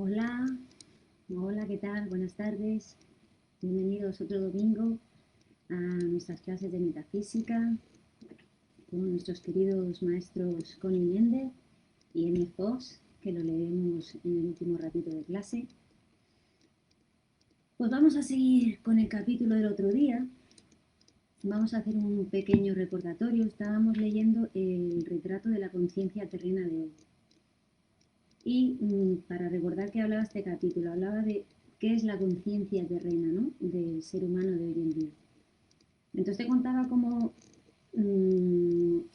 Hola, hola, ¿qué tal? Buenas tardes. Bienvenidos otro domingo a nuestras clases de metafísica con nuestros queridos maestros Connie Méndez y Emi Fox, que lo leemos en el último ratito de clase. Pues vamos a seguir con el capítulo del otro día. Vamos a hacer un pequeño recordatorio. Estábamos leyendo el retrato de la conciencia terrena de hoy. Y para recordar que hablaba este capítulo, hablaba de qué es la conciencia terrena, ¿no?, del ser humano de hoy en día. Entonces te contaba cómo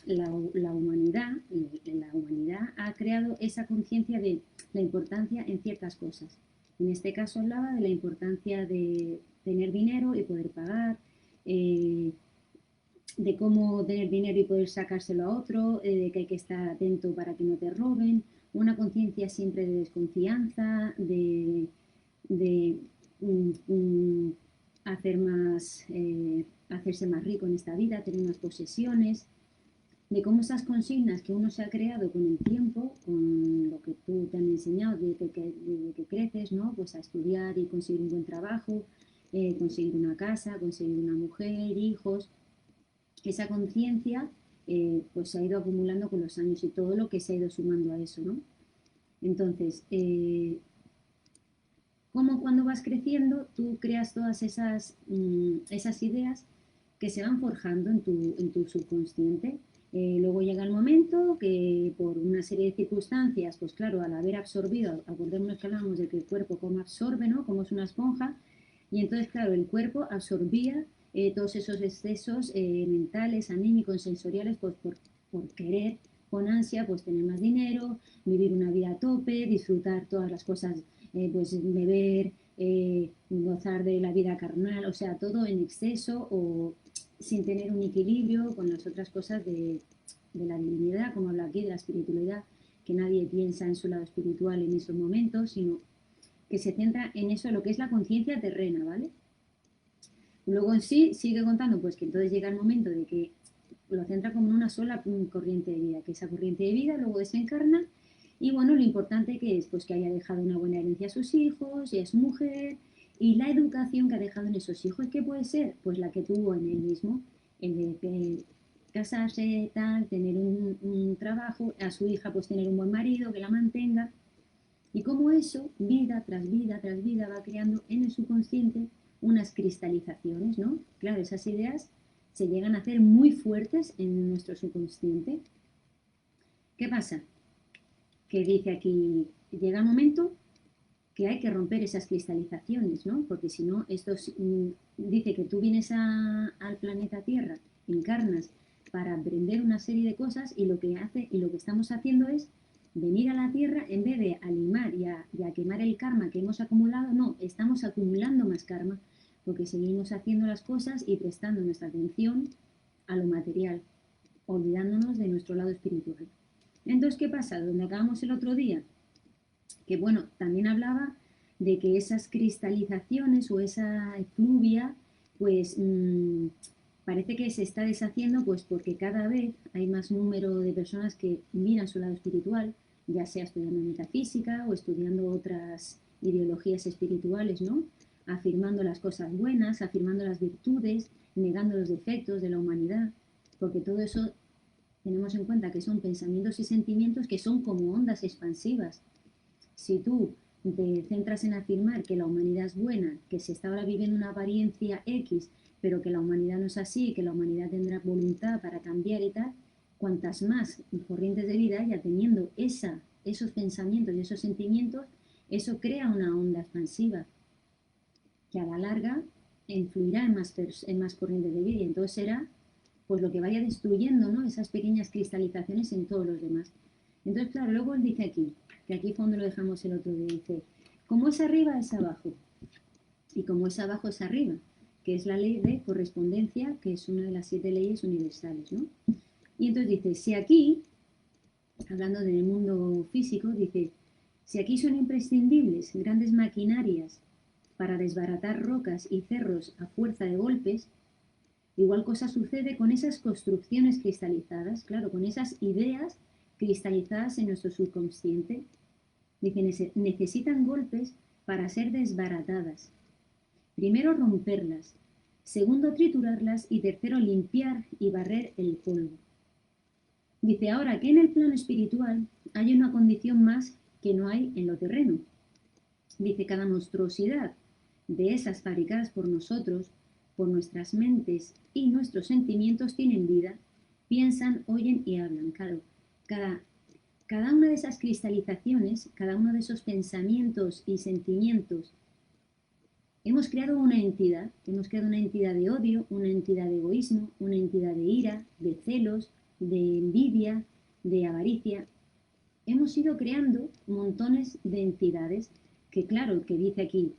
la humanidad ha creado esa conciencia de la importancia en ciertas cosas. En este caso hablaba de la importancia de tener dinero y poder pagar, de cómo tener dinero y poder sacárselo a otro, de que hay que estar atento para que no te roben, una conciencia siempre de desconfianza, de hacer más, hacerse más rico en esta vida, tener más posesiones, de cómo esas consignas que uno se ha creado con el tiempo, con lo que tú te han enseñado desde que creces, ¿no?, pues a estudiar y conseguir un buen trabajo, conseguir una casa, conseguir una mujer, hijos, esa conciencia pues se ha ido acumulando con los años y todo lo que se ha ido sumando a eso, ¿no? Entonces, como cuando vas creciendo tú creas todas esas ideas que se van forjando en tu subconsciente. Luego llega el momento que por una serie de circunstancias, pues claro, al haber absorbido, acordémonos que hablamos de que el cuerpo como absorbe, ¿no?, como es una esponja, y entonces, claro, el cuerpo absorbía todos esos excesos mentales, anímicos, sensoriales, pues por querer con ansia pues tener más dinero, vivir una vida a tope, disfrutar todas las cosas, pues beber, gozar de la vida carnal, o sea, todo en exceso o sin tener un equilibrio con las otras cosas de la divinidad, como habla aquí, de la espiritualidad, que nadie piensa en su lado espiritual en esos momentos, sino que se centra en eso, lo que es la conciencia terrena, ¿vale? Luego en sí sigue contando pues que entonces llega el momento de que lo centra como en una sola corriente de vida, que esa corriente de vida luego desencarna y bueno, lo importante que es pues que haya dejado una buena herencia a sus hijos y a su mujer y la educación que ha dejado en esos hijos, ¿qué puede ser? Pues la que tuvo en él mismo, el de casarse, tal, tener un trabajo, a su hija pues tener un buen marido que la mantenga, y cómo eso, vida tras vida tras vida, va creando en el subconsciente unas cristalizaciones, ¿no? Claro, esas ideas se llegan a hacer muy fuertes en nuestro subconsciente. ¿Qué pasa? Que dice aquí, llega el momento que hay que romper esas cristalizaciones, ¿no? Porque si no, dice que tú vienes al planeta Tierra, encarnas para aprender una serie de cosas y lo que hace y lo que estamos haciendo es venir a la Tierra en vez de limar y a quemar el karma que hemos acumulado, no, estamos acumulando más karma porque seguimos haciendo las cosas y prestando nuestra atención a lo material, olvidándonos de nuestro lado espiritual. Entonces, ¿qué pasa? Donde acabamos el otro día, que bueno, también hablaba de que esas cristalizaciones o esa efluvia, pues parece que se está deshaciendo pues porque cada vez hay más número de personas que miran su lado espiritual, ya sea estudiando metafísica o estudiando otras ideologías espirituales, ¿no? Afirmando las cosas buenas, afirmando las virtudes, negando los defectos de la humanidad, porque todo eso tenemos en cuenta que son pensamientos y sentimientos que son como ondas expansivas. Si tú te centras en afirmar que la humanidad es buena, que se está ahora viviendo una apariencia X, pero que la humanidad no es así, que la humanidad tendrá voluntad para cambiar y tal, cuantas más corrientes de vida haya teniendo esos pensamientos y esos sentimientos, eso crea una onda expansiva que a la larga influirá en más corrientes de vida y entonces será pues lo que vaya destruyendo, ¿no?, esas pequeñas cristalizaciones en todos los demás. Entonces, claro, luego él dice aquí, que aquí fue donde lo dejamos el otro día, dice, como es arriba es abajo, y como es abajo es arriba, que es la ley de correspondencia, que es una de las 7 leyes universales, ¿no? Y entonces dice, si aquí, hablando del mundo físico, dice, si aquí son imprescindibles grandes maquinarias para desbaratar rocas y cerros a fuerza de golpes, igual cosa sucede con esas construcciones cristalizadas, claro, con esas ideas cristalizadas en nuestro subconsciente. Dice, necesitan golpes para ser desbaratadas. Primero romperlas, segundo triturarlas y tercero limpiar y barrer el polvo. Dice ahora que en el plano espiritual hay una condición más que no hay en lo terreno. Dice, cada monstruosidad de esas fabricadas por nosotros, por nuestras mentes y nuestros sentimientos tienen vida, piensan, oyen y hablan. Claro, cada una de esas cristalizaciones, cada uno de esos pensamientos y sentimientos, hemos creado una entidad de odio, una entidad de egoísmo, una entidad de ira, de celos, de envidia, de avaricia. Hemos ido creando montones de entidades que, claro, que dice aquí,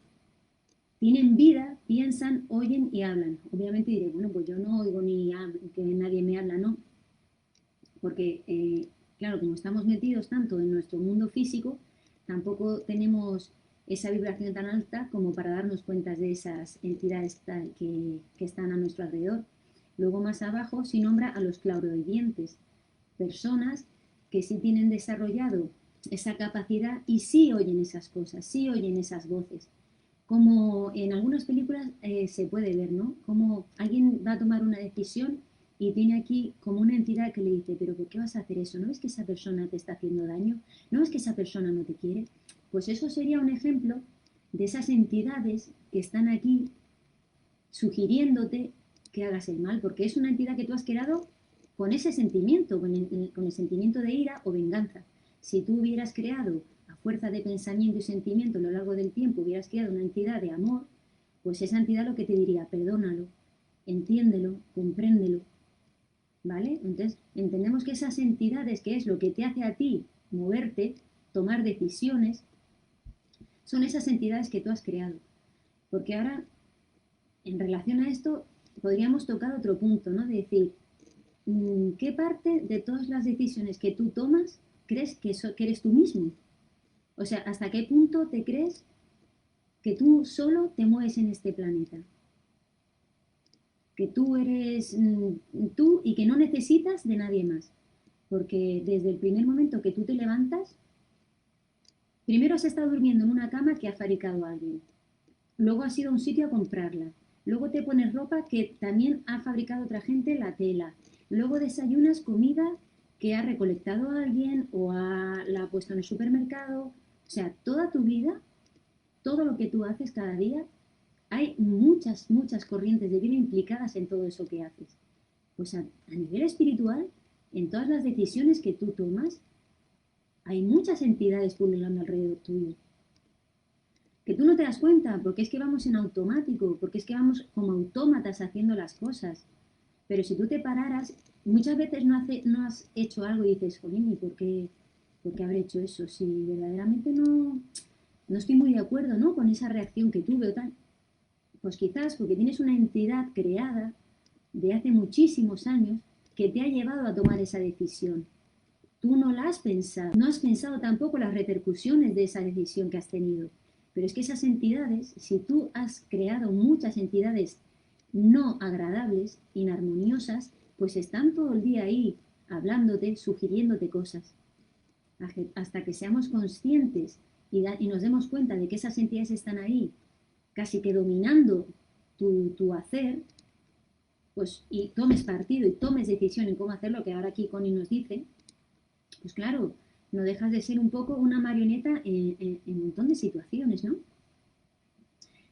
tienen vida, piensan, oyen y hablan. Obviamente diré, bueno, pues yo no oigo ni que nadie me habla, no. Porque, claro, como estamos metidos tanto en nuestro mundo físico, tampoco tenemos esa vibración tan alta como para darnos cuenta de esas entidades que están a nuestro alrededor. Luego más abajo se nombra a los clarividentes, personas que sí tienen desarrollado esa capacidad y sí oyen esas cosas, sí oyen esas voces. Como en algunas películas se puede ver, ¿no? Como alguien va a tomar una decisión y tiene aquí como una entidad que le dice, pero ¿por qué vas a hacer eso? ¿No ves que esa persona te está haciendo daño? ¿No ves que esa persona no te quiere? Pues eso sería un ejemplo de esas entidades que están aquí sugiriéndote que hagas el mal, porque es una entidad que tú has creado con ese sentimiento, con el sentimiento de ira o venganza. Si tú hubieras creado, a fuerza de pensamiento y sentimiento a lo largo del tiempo, hubieras creado una entidad de amor, pues esa entidad lo que te diría, perdónalo, entiéndelo, compréndelo, ¿vale? Entonces, entendemos que esas entidades, que es lo que te hace a ti moverte, tomar decisiones, son esas entidades que tú has creado. Porque ahora, en relación a esto, podríamos tocar otro punto, ¿no? De decir, ¿qué parte de todas las decisiones que tú tomas crees que eres tú mismo? O sea, ¿hasta qué punto te crees que tú solo te mueves en este planeta? Que tú eres tú y que no necesitas de nadie más. Porque desde el primer momento que tú te levantas, primero has estado durmiendo en una cama que ha fabricado alguien. Luego has ido a un sitio a comprarla. Luego te pones ropa que también ha fabricado otra gente la tela. Luego desayunas comida que ha recolectado alguien o la ha puesto en el supermercado. O sea, toda tu vida, todo lo que tú haces cada día, hay muchas, muchas corrientes de vida implicadas en todo eso que haces. Pues a nivel espiritual, en todas las decisiones que tú tomas, hay muchas entidades pululando alrededor tuyo. Que tú no te das cuenta, porque es que vamos en automático, porque es que vamos como autómatas haciendo las cosas. Pero si tú te pararas, muchas veces no has hecho algo y dices, jolín, ¿y por qué habré hecho eso? Si verdaderamente no estoy muy de acuerdo, ¿no? Con esa reacción que tuve o tal. Pues quizás porque tienes una entidad creada de hace muchísimos años que te ha llevado a tomar esa decisión. Tú no la has pensado, no has pensado tampoco las repercusiones de esa decisión que has tenido. Pero es que esas entidades, si tú has creado muchas entidades no agradables, inarmoniosas, pues están todo el día ahí hablándote, sugiriéndote cosas. Hasta que seamos conscientes y nos demos cuenta de que esas entidades están ahí, casi que dominando tu hacer, pues y tomes partido y tomes decisión en cómo hacerlo, que ahora aquí Connie nos dice, pues claro, no dejas de ser un poco una marioneta en un montón de situaciones, ¿no?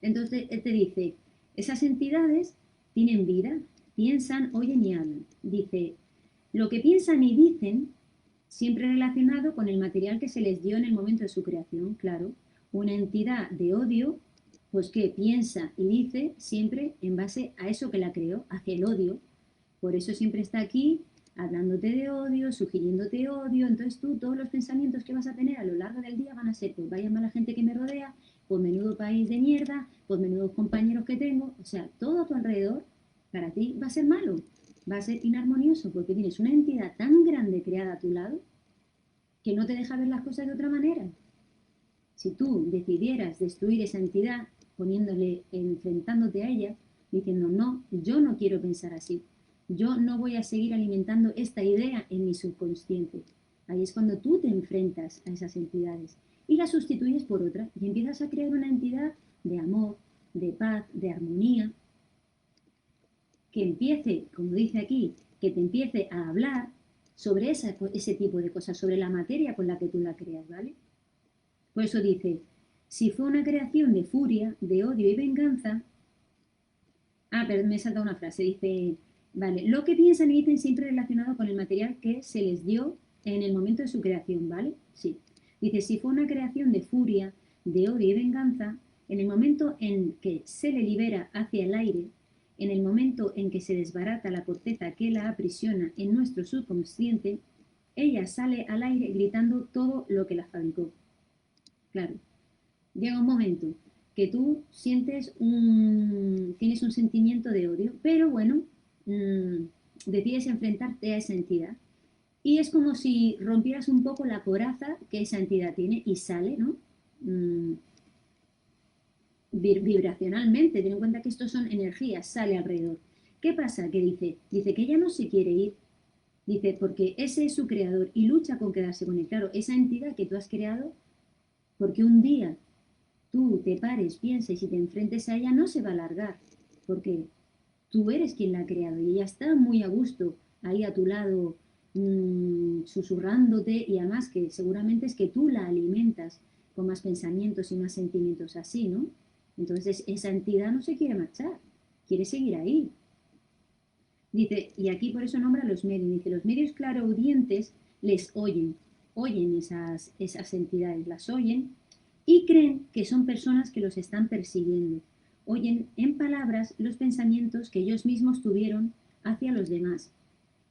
Entonces él te dice, esas entidades tienen vida, piensan, oyen y hablan. Dice, lo que piensan y dicen, siempre relacionado con el material que se les dio en el momento de su creación, claro. Una entidad de odio, pues que piensa y dice siempre en base a eso que la creó, hacia el odio. Por eso siempre está aquí hablándote de odio, sugiriéndote odio. Entonces tú, todos los pensamientos que vas a tener a lo largo del día van a ser, pues vaya mala gente que me rodea, pues menudo país de mierda, pues menudos compañeros que tengo. O sea, todo a tu alrededor para ti va a ser malo, va a ser inarmonioso, porque tienes una entidad tan grande creada a tu lado que no te deja ver las cosas de otra manera. Si tú decidieras destruir esa entidad poniéndole, enfrentándote a ella, diciendo, no, yo no quiero pensar así, yo no voy a seguir alimentando esta idea en mi subconsciente. Ahí es cuando tú te enfrentas a esas entidades y la sustituyes por otra y empiezas a crear una entidad de amor, de paz, de armonía, que empiece, como dice aquí, que te empiece a hablar sobre ese tipo de cosas, sobre la materia con la que tú la creas, ¿vale? Por eso dice, si fue una creación de furia, de odio y venganza, pero me he saltado una frase, dice, vale, lo que piensan y dicen siempre relacionado con el material que se les dio en el momento de su creación, ¿vale? Sí. Dice, si fue una creación de furia, de odio y venganza, en el momento en que se le libera hacia el aire, en el momento en que se desbarata la corteza que la aprisiona en nuestro subconsciente, ella sale al aire gritando todo lo que la fabricó. Claro, llega un momento que tú tienes un sentimiento de odio, pero bueno, decides enfrentarte a esa entidad. Y es como si rompieras un poco la coraza que esa entidad tiene y sale, ¿no? Vibracionalmente, ten en cuenta que estos son energías, sale alrededor. ¿Qué pasa? Que dice que ella no se quiere ir, dice, porque ese es su creador y lucha con quedarse con él. Claro, esa entidad que tú has creado, porque un día tú te pares, pienses y te enfrentes a ella, no se va a alargar, porque tú eres quien la ha creado y ella está muy a gusto ahí a tu lado, susurrándote, y además que seguramente es que tú la alimentas con más pensamientos y más sentimientos así, ¿no? Entonces esa entidad no se quiere marchar, quiere seguir ahí. Dice, y aquí por eso nombra a los medios, dice, los medios claroaudientes les oyen esas entidades, las oyen y creen que son personas que los están persiguiendo. Oyen en palabras los pensamientos que ellos mismos tuvieron hacia los demás.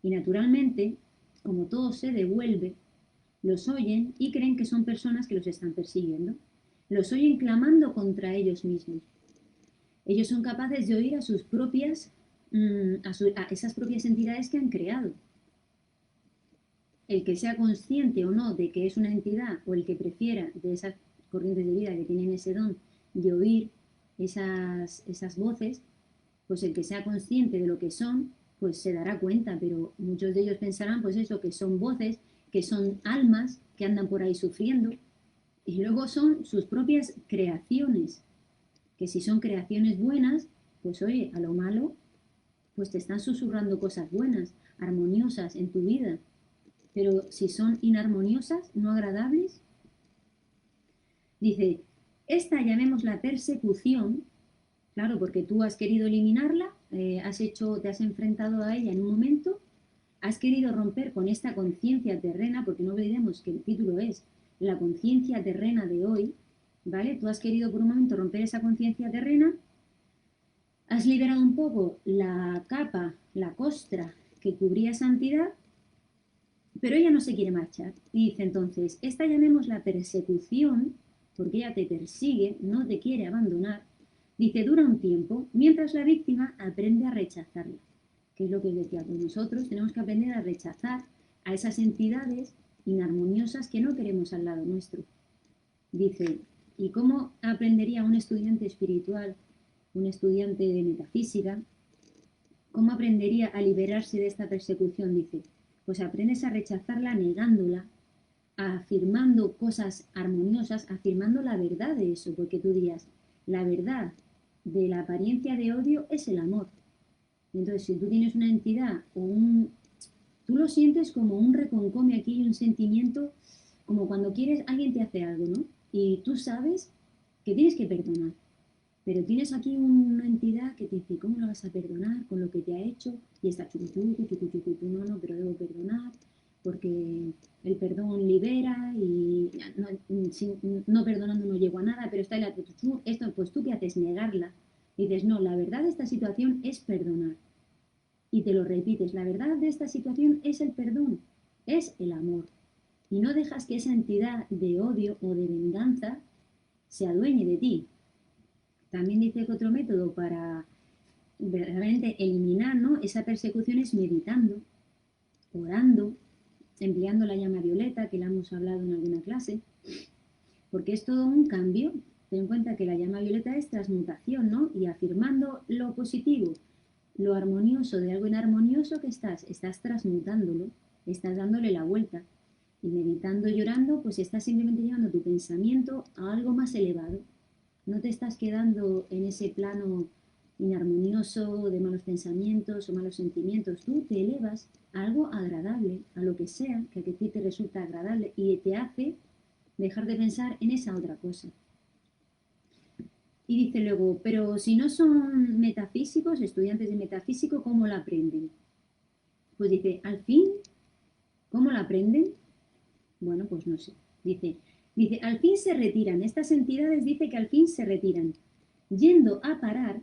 Y naturalmente, como todo se devuelve, los oyen y creen que son personas que los están persiguiendo. Los oyen clamando contra ellos mismos. Ellos son capaces de oír a sus propias, a esas propias entidades que han creado. El que sea consciente o no de que es una entidad, o el que prefiera de esas corrientes de vida que tienen ese don de oír esas voces, pues el que sea consciente de lo que son, pues se dará cuenta, pero muchos de ellos pensarán, pues eso, que son voces, que son almas que andan por ahí sufriendo, y luego son sus propias creaciones, que si son creaciones buenas, pues oye, a lo malo, pues te están susurrando cosas buenas, armoniosas en tu vida, pero si son inarmoniosas, no agradables, dice, esta llamémosla persecución, claro, porque tú has querido eliminarla, te has enfrentado a ella en un momento, has querido romper con esta conciencia terrena, porque no olvidemos que el título es la conciencia terrena de hoy, ¿vale? Tú has querido por un momento romper esa conciencia terrena, has liberado un poco la capa, la costra que cubría esa entidad, pero ella no se quiere marchar. Y dice entonces, esta llamemos la persecución, porque ella te persigue, no te quiere abandonar. Dice, dura un tiempo, mientras la víctima aprende a rechazarla. Que es lo que os decía, pues nosotros tenemos que aprender a rechazar a esas entidades inarmoniosas que no queremos al lado nuestro. Dice, ¿y cómo aprendería un estudiante espiritual, un estudiante de metafísica, cómo aprendería a liberarse de esta persecución? Dice, pues aprendes a rechazarla negándola, afirmando cosas armoniosas, afirmando la verdad de eso, porque tú dirías, la verdad de la apariencia de odio es el amor. Entonces, si tú tienes una entidad tú lo sientes como un reconcome aquí y un sentimiento, como cuando alguien te hace algo, ¿no? Y tú sabes que tienes que perdonar, pero tienes aquí una entidad que te dice, ¿cómo lo vas a perdonar con lo que te ha hecho? Y está no, pero debo perdonar, porque el perdón libera y no perdonando no llego a nada, pero está esto, pues tú qué haces, negarla. Y dices, no, la verdad de esta situación es perdonar. Y te lo repites, la verdad de esta situación es el perdón, es el amor. Y no dejas que esa entidad de odio o de venganza se adueñe de ti. También dice que otro método para realmente eliminar, ¿no?, esa persecución es meditando, orando, empleando la llama violeta, que la hemos hablado en alguna clase, porque es todo un cambio. Ten en cuenta que la llama violeta es transmutación, ¿no? Y afirmando lo positivo, lo armonioso de algo inarmonioso que estás transmutándolo, estás dándole la vuelta. Y meditando, llorando, pues estás simplemente llevando tu pensamiento a algo más elevado. No te estás quedando en ese plano inarmonioso de malos pensamientos o malos sentimientos. Tú te elevas a algo agradable, a lo que sea, que a ti te resulta agradable y te hace dejar de pensar en esa otra cosa. Y dice luego, pero si no son metafísicos, estudiantes de metafísico, ¿cómo la aprenden? Pues dice, al fin, ¿cómo la aprenden? Bueno, pues no sé. Dice, al fin se retiran. Estas entidades dice que al fin se retiran, yendo a parar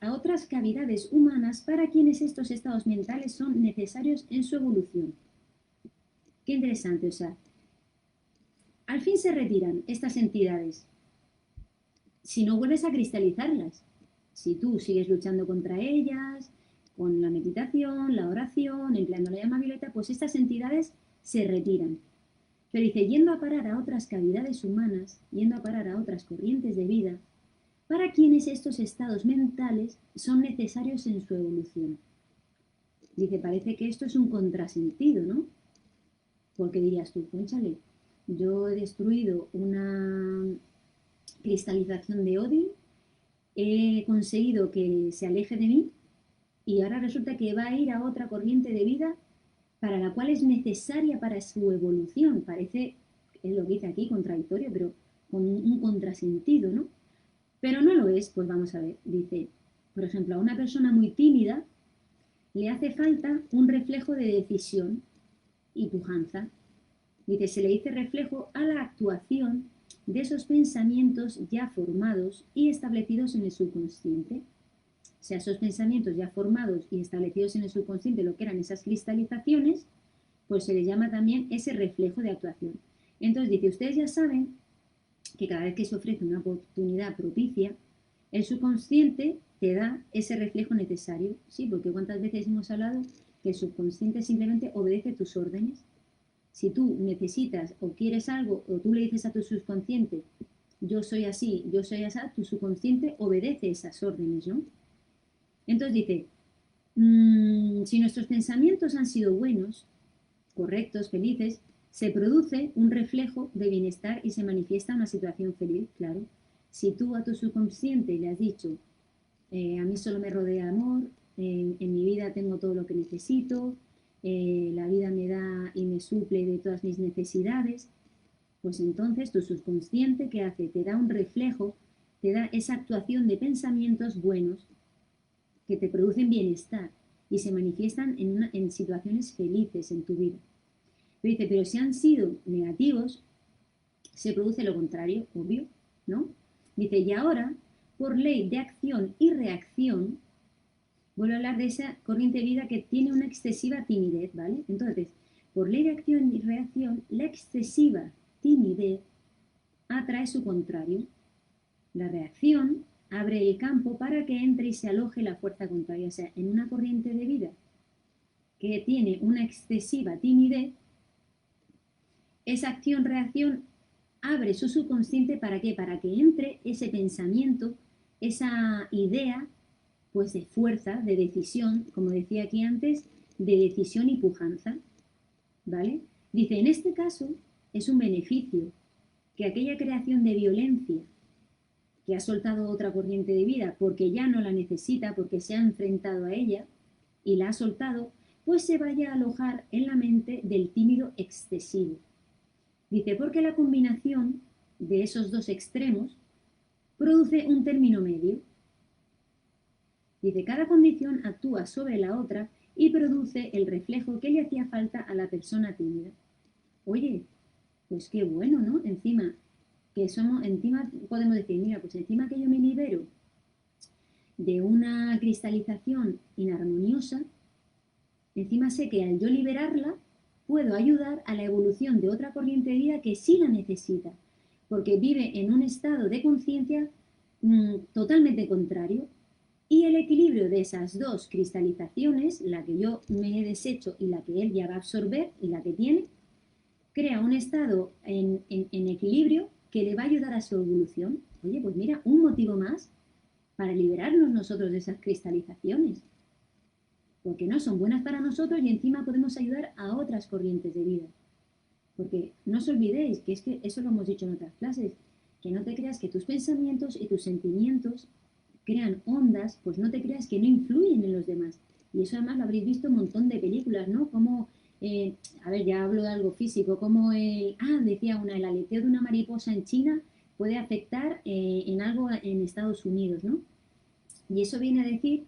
a otras cavidades humanas para quienes estos estados mentales son necesarios en su evolución. Qué interesante, o sea, al fin se retiran estas entidades si no vuelves a cristalizarlas. Si tú sigues luchando contra ellas, con la meditación, la oración, empleando la llama violeta, pues estas entidades se retiran. Pero dice, yendo a parar a otras cavidades humanas, yendo a parar a otras corrientes de vida, para quienes estos estados mentales son necesarios en su evolución. Dice, parece que esto es un contrasentido, ¿no? Porque dirías tú, cónchale, yo he destruido una cristalización de odio, he conseguido que se aleje de mí y ahora resulta que va a ir a otra corriente de vida para la cual es necesaria para su evolución. Parece, es lo que dice aquí, contradictorio, pero con un contrasentido, ¿no? Pero no lo es, pues vamos a ver. Dice, por ejemplo, a una persona muy tímida le hace falta un reflejo de decisión y pujanza. Dice, se le dice reflejo a la actuación de esos pensamientos ya formados y establecidos en el subconsciente. O sea, esos pensamientos ya formados y establecidos en el subconsciente, lo que eran esas cristalizaciones, pues se les llama también ese reflejo de actuación. Entonces dice, ustedes ya saben que cada vez que se ofrece una oportunidad propicia, el subconsciente te da ese reflejo necesario, ¿sí? Porque cuántas veces hemos hablado que el subconsciente simplemente obedece tus órdenes. Si tú necesitas o quieres algo o tú le dices a tu subconsciente, yo soy así, tu subconsciente obedece esas órdenes, ¿no? Entonces dice, si nuestros pensamientos han sido buenos, correctos, felices, se produce un reflejo de bienestar y se manifiesta una situación feliz, claro. Si tú a tu subconsciente le has dicho, a mí solo me rodea amor, en mi vida tengo todo lo que necesito, la vida me da y me suple de todas mis necesidades, pues entonces tu subconsciente, ¿qué hace? Te da un reflejo, te da esa actuación de pensamientos buenos que te producen bienestar y se manifiestan en situaciones felices en tu vida. Pero dice, pero si han sido negativos, se produce lo contrario, obvio, ¿no? Dice, y ahora, por ley de acción y reacción, vuelvo a hablar de esa corriente de vida que tiene una excesiva timidez, ¿vale? Entonces, por ley de acción y reacción, la excesiva timidez atrae su contrario. La reacción abre el campo para que entre y se aloje la fuerza contraria. O sea, en una corriente de vida que tiene una excesiva timidez, esa acción-reacción abre su subconsciente ¿para qué? Para que entre ese pensamiento, esa idea, pues de fuerza, de decisión, como decía aquí antes, de decisión y pujanza, ¿vale? Dice, en este caso es un beneficio que aquella creación de violencia que ha soltado otra corriente de vida porque ya no la necesita, porque se ha enfrentado a ella y la ha soltado, pues se vaya a alojar en la mente del tímido excesivo. Dice, porque la combinación de esos dos extremos produce un término medio. Dice, cada condición actúa sobre la otra y produce el reflejo que le hacía falta a la persona tímida. Oye, pues qué bueno, ¿no? Encima podemos decir, mira, pues encima que yo me libero de una cristalización inarmoniosa, encima sé que al yo liberarla, puedo ayudar a la evolución de otra corriente de vida que sí la necesita, porque vive en un estado de conciencia totalmente contrario. Y el equilibrio de esas dos cristalizaciones, la que yo me he deshecho y la que él ya va a absorber y la que tiene, crea un estado en equilibrio que le va a ayudar a su evolución. Oye, pues mira, un motivo más para liberarnos nosotros de esas cristalizaciones, porque no son buenas para nosotros y encima podemos ayudar a otras corrientes de vida. Porque no os olvidéis que es que eso lo hemos dicho en otras clases, que no te creas que tus pensamientos y tus sentimientos crean ondas, pues no te creas que no influyen en los demás. Y eso además lo habréis visto en un montón de películas, ¿no? Como, a ver, ya hablo de algo físico, como decía una, el aleteo de una mariposa en China puede afectar en algo en Estados Unidos, ¿no? Y eso viene a decir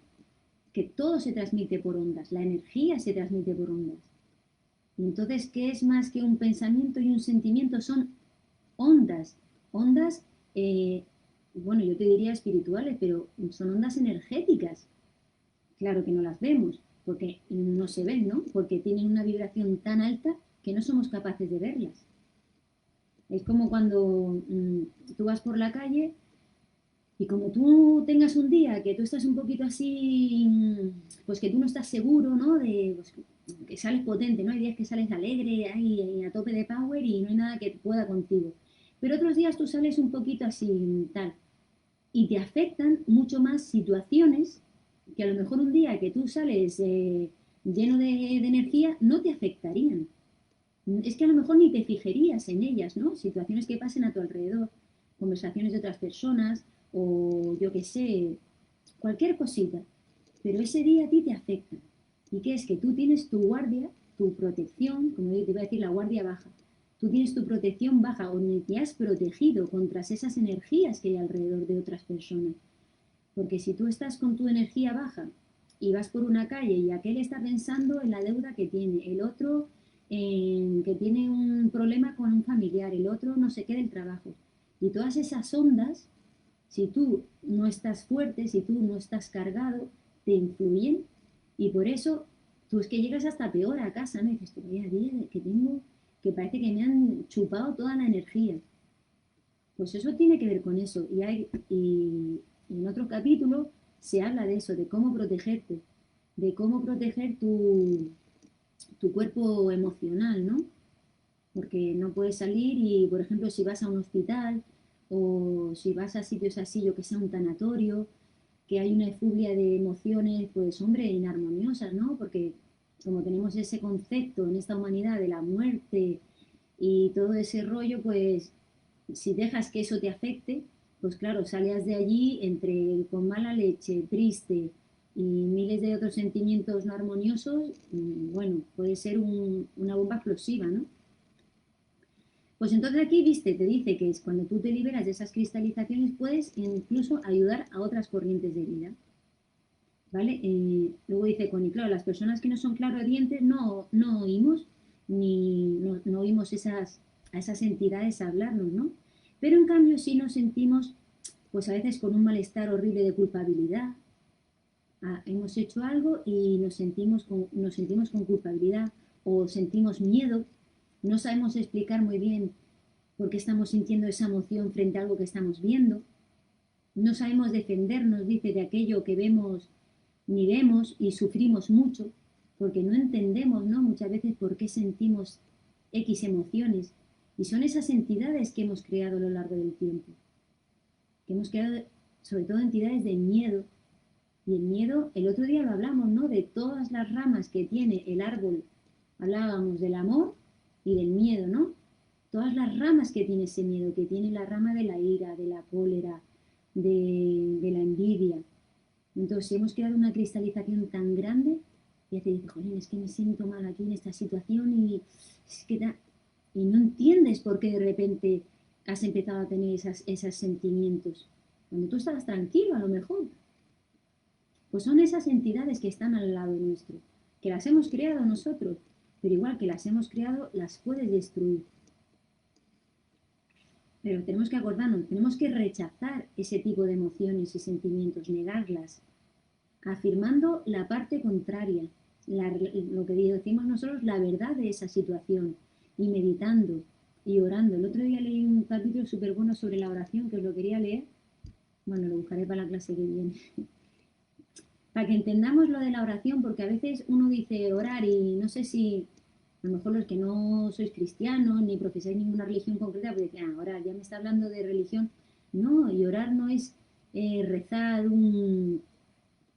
que todo se transmite por ondas, la energía se transmite por ondas. Y entonces, ¿qué es más que un pensamiento y un sentimiento? Son ondas, ondas, eh, bueno, yo te diría espirituales, pero son ondas energéticas. Claro que no las vemos, porque no se ven, ¿no? Porque tienen una vibración tan alta que no somos capaces de verlas. Es como cuando tú vas por la calle y como tú tengas un día que tú estás un poquito así, pues que tú no estás seguro, ¿no? Pues, que sales potente, ¿no? Hay días que sales alegre, ahí a tope de power y no hay nada que pueda contigo. Pero otros días tú sales un poquito así, tal. Y te afectan mucho más situaciones que a lo mejor un día que tú sales lleno de energía no te afectarían. Es que a lo mejor ni te fijarías en ellas, ¿no? Situaciones que pasen a tu alrededor, conversaciones de otras personas o yo qué sé, cualquier cosita. Pero ese día a ti te afecta. ¿Y qué es? Que tú tienes tu guardia, tu protección, como yo te iba a decir, la guardia baja. Tú tienes tu protección baja, donde te has protegido contra esas energías que hay alrededor de otras personas. Porque si tú estás con tu energía baja y vas por una calle y aquel está pensando en la deuda que tiene, el otro en que tiene un problema con un familiar, el otro no sé qué del trabajo. Y todas esas ondas, si tú no estás fuerte, si tú no estás cargado, te influyen y por eso tú es que llegas hasta peor a casa, ¿no? Y dices, vaya día que tengo, que parece que me han chupado toda la energía. Pues eso tiene que ver con eso. Y en otro capítulo se habla de eso, de cómo protegerte, de cómo proteger tu cuerpo emocional, ¿no? Porque no puedes salir y, por ejemplo, si vas a un hospital o si vas a sitios así, yo que sea un tanatorio, que hay una efluvia de emociones, pues hombre, inarmoniosas, ¿no? Porque como tenemos ese concepto en esta humanidad de la muerte y todo ese rollo, pues si dejas que eso te afecte, pues claro, sales de allí entre con mala leche, triste y miles de otros sentimientos no armoniosos, bueno, puede ser una bomba explosiva, ¿no? Pues entonces aquí, viste, te dice que es cuando tú te liberas de esas cristalizaciones puedes incluso ayudar a otras corrientes de vida, ¿vale? Luego dice Connie, claro, las personas que no son claroaudientes no oímos no oímos a esas entidades hablarnos, ¿no? Pero en cambio sí nos sentimos, pues a veces con un malestar horrible de culpabilidad. Hemos hecho algo y nos sentimos con culpabilidad o sentimos miedo. No sabemos explicar muy bien por qué estamos sintiendo esa emoción frente a algo que estamos viendo. No sabemos defendernos, dice, de aquello que vemos ni vemos y sufrimos mucho, porque no entendemos, ¿no? Muchas veces por qué sentimos X emociones. Y son esas entidades que hemos creado a lo largo del tiempo, que hemos creado sobre todo entidades de miedo. Y el miedo, el otro día lo hablamos, ¿no? De todas las ramas que tiene el árbol. Hablábamos del amor y del miedo, ¿no? Todas las ramas que tiene ese miedo, que tiene la rama de la ira, de la cólera, de la envidia. Entonces, si hemos creado una cristalización tan grande, ya te dice, joder, es que me siento mal aquí en esta situación y es que y no entiendes por qué de repente has empezado a tener esos sentimientos. Cuando tú estabas tranquilo, a lo mejor. Pues son esas entidades que están al lado nuestro, que las hemos creado nosotros, pero igual que las hemos creado, las puedes destruir. Pero tenemos que acordarnos, tenemos que rechazar ese tipo de emociones y sentimientos, negarlas, afirmando la parte contraria, lo que decimos nosotros, la verdad de esa situación, y meditando y orando. El otro día leí un capítulo súper bueno sobre la oración, que os lo quería leer. Bueno, lo buscaré para la clase que viene. Para que entendamos lo de la oración, porque a veces uno dice orar y no sé si, a lo mejor los que no sois cristianos ni profesáis ninguna religión concreta, pues decían, orar, ya me está hablando de religión. No, y orar no es rezar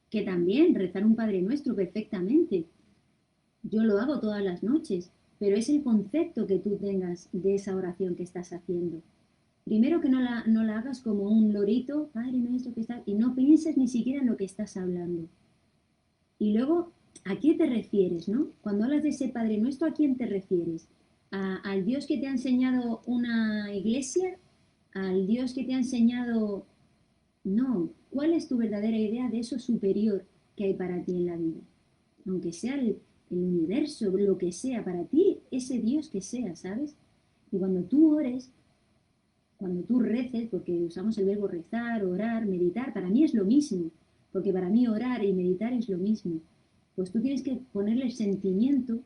que también rezar un Padre Nuestro perfectamente. Yo lo hago todas las noches, pero es el concepto que tú tengas de esa oración que estás haciendo. Primero que no la hagas como un lorito, Padre nuestro que está, y no pienses ni siquiera en lo que estás hablando. Y luego, ¿a qué te refieres, no? Cuando hablas de ese Padre nuestro, ¿a quién te refieres? ¿Al Dios que te ha enseñado una iglesia? ¿Al Dios que te ha enseñado? No. ¿Cuál es tu verdadera idea de eso superior que hay para ti en la vida? Aunque sea el universo, lo que sea, para ti, ese Dios que sea, ¿sabes? Y cuando tú ores, cuando tú reces, porque usamos el verbo rezar, orar, meditar, para mí es lo mismo, porque para mí orar y meditar es lo mismo. Pues tú tienes que ponerle el sentimiento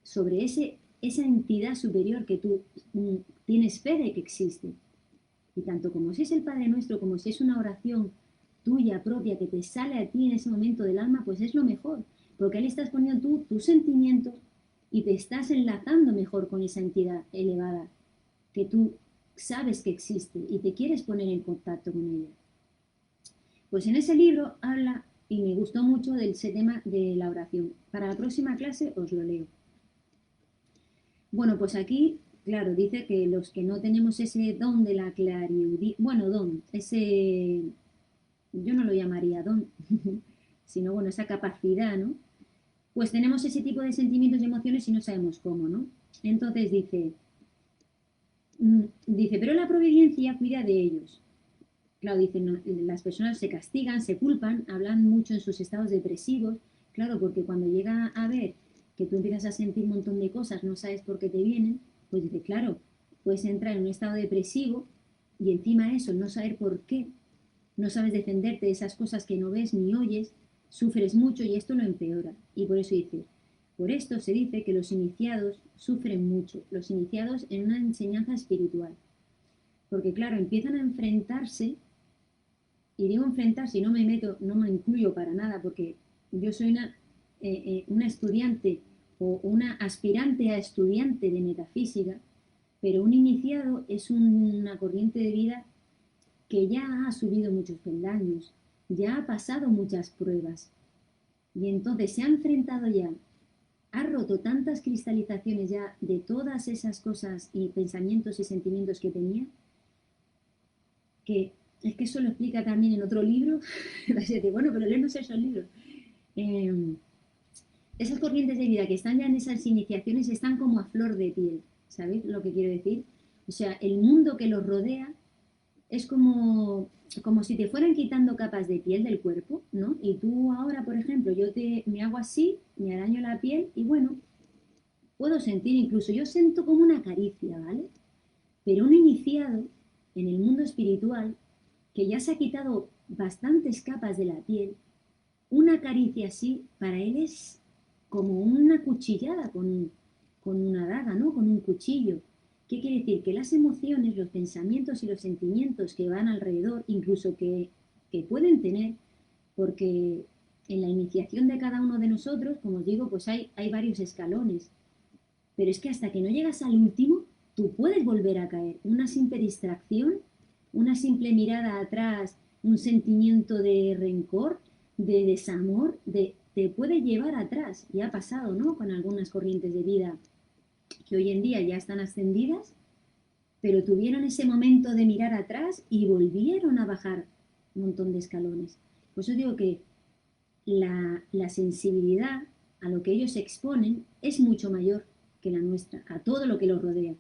sobre esa entidad superior que tú tienes fe de que existe. Y tanto como si es el Padre Nuestro, como si es una oración tuya propia que te sale a ti en ese momento del alma, pues es lo mejor, porque ahí estás poniendo tú tus sentimientos y te estás enlazando mejor con esa entidad elevada que tú sabes que existe y te quieres poner en contacto con ella. Pues en ese libro habla, y me gustó mucho, del tema de la oración. Para la próxima clase os lo leo. Bueno, pues aquí, claro, dice que los que no tenemos ese don de la clariaudiencia, bueno, don, ese, yo no lo llamaría don, sino, bueno, esa capacidad, ¿no? Pues tenemos ese tipo de sentimientos y emociones y no sabemos cómo, ¿no? Entonces dice, pero la providencia cuida de ellos. Claro, dicen, no, las personas se castigan, se culpan, hablan mucho en sus estados depresivos, claro, porque cuando llega a ver que tú empiezas a sentir un montón de cosas, no sabes por qué te vienen, pues dice, claro, puedes entrar en un estado depresivo y encima de eso, no saber por qué, no sabes defenderte de esas cosas que no ves ni oyes, sufres mucho y esto lo empeora. Y por eso dice, por esto se dice que los iniciados sufren mucho, los iniciados en una enseñanza espiritual, porque claro, empiezan a enfrentarse. Y digo enfrentarse y no me meto, no me incluyo para nada, porque yo soy una estudiante o una aspirante a estudiante de metafísica, pero un iniciado es una corriente de vida que ya ha subido muchos peldaños, ya ha pasado muchas pruebas, y entonces se ha enfrentado ya, ha roto tantas cristalizaciones ya de todas esas cosas y pensamientos y sentimientos que tenía, que es que eso lo explica también en otro libro. Bueno, pero léenos esos libros. Eh, esas corrientes de vida que están ya en esas iniciaciones están como a flor de piel, ¿sabéis lo que quiero decir? O sea, el mundo que los rodea es como si te fueran quitando capas de piel del cuerpo, ¿no? Y tú ahora, por ejemplo, me hago así, me araño la piel y bueno, puedo sentir, incluso yo siento como una caricia, ¿vale? Pero un iniciado en el mundo espiritual, que ya se ha quitado bastantes capas de la piel, una caricia así, para él es como una cuchillada con una daga, ¿no? Con un cuchillo. ¿Qué quiere decir? Que las emociones, los pensamientos y los sentimientos que van alrededor, incluso que pueden tener, porque en la iniciación de cada uno de nosotros, como os digo, pues hay varios escalones. Pero es que hasta que no llegas al último, tú puedes volver a caer. Una simple distracción, una simple mirada atrás, un sentimiento de rencor, de desamor, te puede llevar atrás. Y ha pasado, ¿no? Con algunas corrientes de vida que hoy en día ya están ascendidas, pero tuvieron ese momento de mirar atrás y volvieron a bajar un montón de escalones. Por eso digo que la sensibilidad a lo que ellos exponen es mucho mayor que la nuestra, a todo lo que los rodea.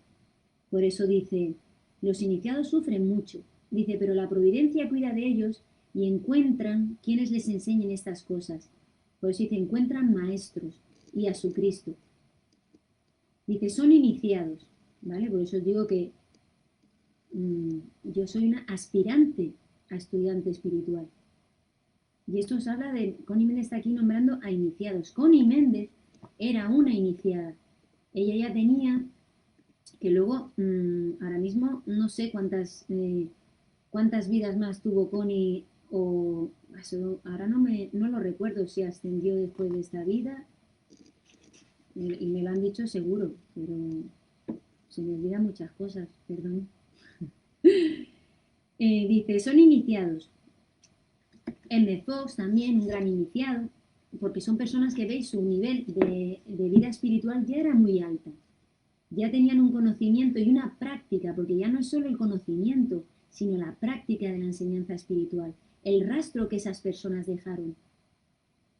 Por eso dice, los iniciados sufren mucho, dice, pero la providencia cuida de ellos y encuentran quienes les enseñen estas cosas. Por eso dice, encuentran maestros y a su Cristo. Dice, son iniciados, ¿vale? Por eso os digo que yo soy una aspirante a estudiante espiritual. Y esto os habla de, Connie Méndez está aquí nombrando a iniciados. Connie Méndez era una iniciada. Ella ya tenía, que luego, ahora mismo, no sé cuántas vidas más tuvo Connie, o ahora no lo recuerdo si ascendió después de esta vida, y me lo han dicho seguro, pero se me olvidan muchas cosas, perdón. Dice, son iniciados. M. Fox también, un gran iniciado. porque son personas que veis su nivel de vida espiritual ya era muy alta. Ya tenían un conocimiento y una práctica, porque ya no es solo el conocimiento, sino la práctica de la enseñanza espiritual, el rastro que esas personas dejaron.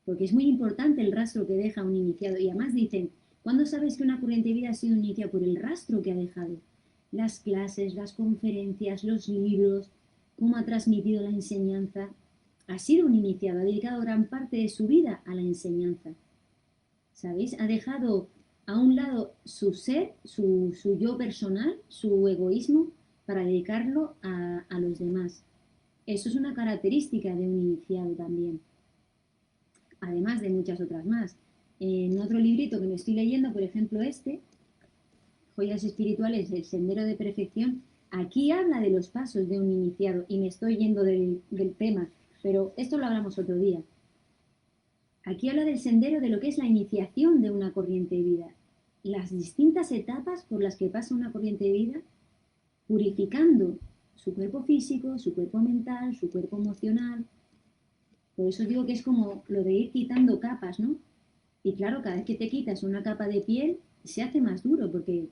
Porque es muy importante el rastro que deja un iniciado. Y además dicen, ¿cuándo sabes que una corriente de vida ha sido iniciada? Por el rastro que ha dejado. Las clases, las conferencias, los libros, cómo ha transmitido la enseñanza. Ha sido un iniciado, ha dedicado gran parte de su vida a la enseñanza. ¿Sabéis? Ha dejado a un lado su ser, su yo personal, su egoísmo, para dedicarlo a los demás. Eso es una característica de un iniciado también, además de muchas otras más. En otro librito que me estoy leyendo, por ejemplo Joyas Espirituales, El Sendero de Perfección, aquí habla de los pasos de un iniciado, y me estoy yendo del tema, pero esto lo hablamos otro día. Aquí habla del sendero de lo que es la iniciación de una corriente de vida, las distintas etapas por las que pasa una corriente de vida, purificando su cuerpo físico, su cuerpo mental, su cuerpo emocional. Por eso digo que es como lo de ir quitando capas, ¿no? Y claro, cada vez que te quitas una capa de piel, se hace más duro, porque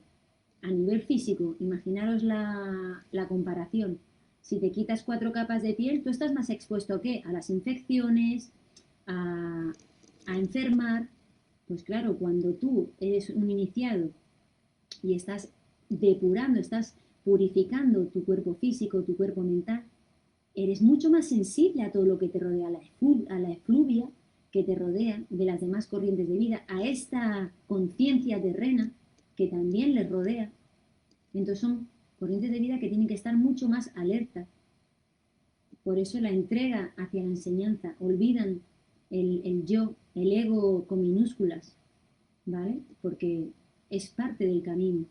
a nivel físico, imaginaros la comparación. Si te quitas 4 capas de piel, tú estás más expuesto ¿qué? A las infecciones, a, a enfermar. Pues claro, cuando tú eres un iniciado y estás depurando, estás purificando tu cuerpo físico, tu cuerpo mental, eres mucho más sensible a todo lo que te rodea, a la efluvia que te rodea de las demás corrientes de vida, a esta conciencia terrena que también les rodea. Entonces son corrientes de vida que tienen que estar mucho más alerta. Por eso la entrega hacia la enseñanza, olvidan el yo, el ego con minúsculas, ¿vale? Porque es parte del camino.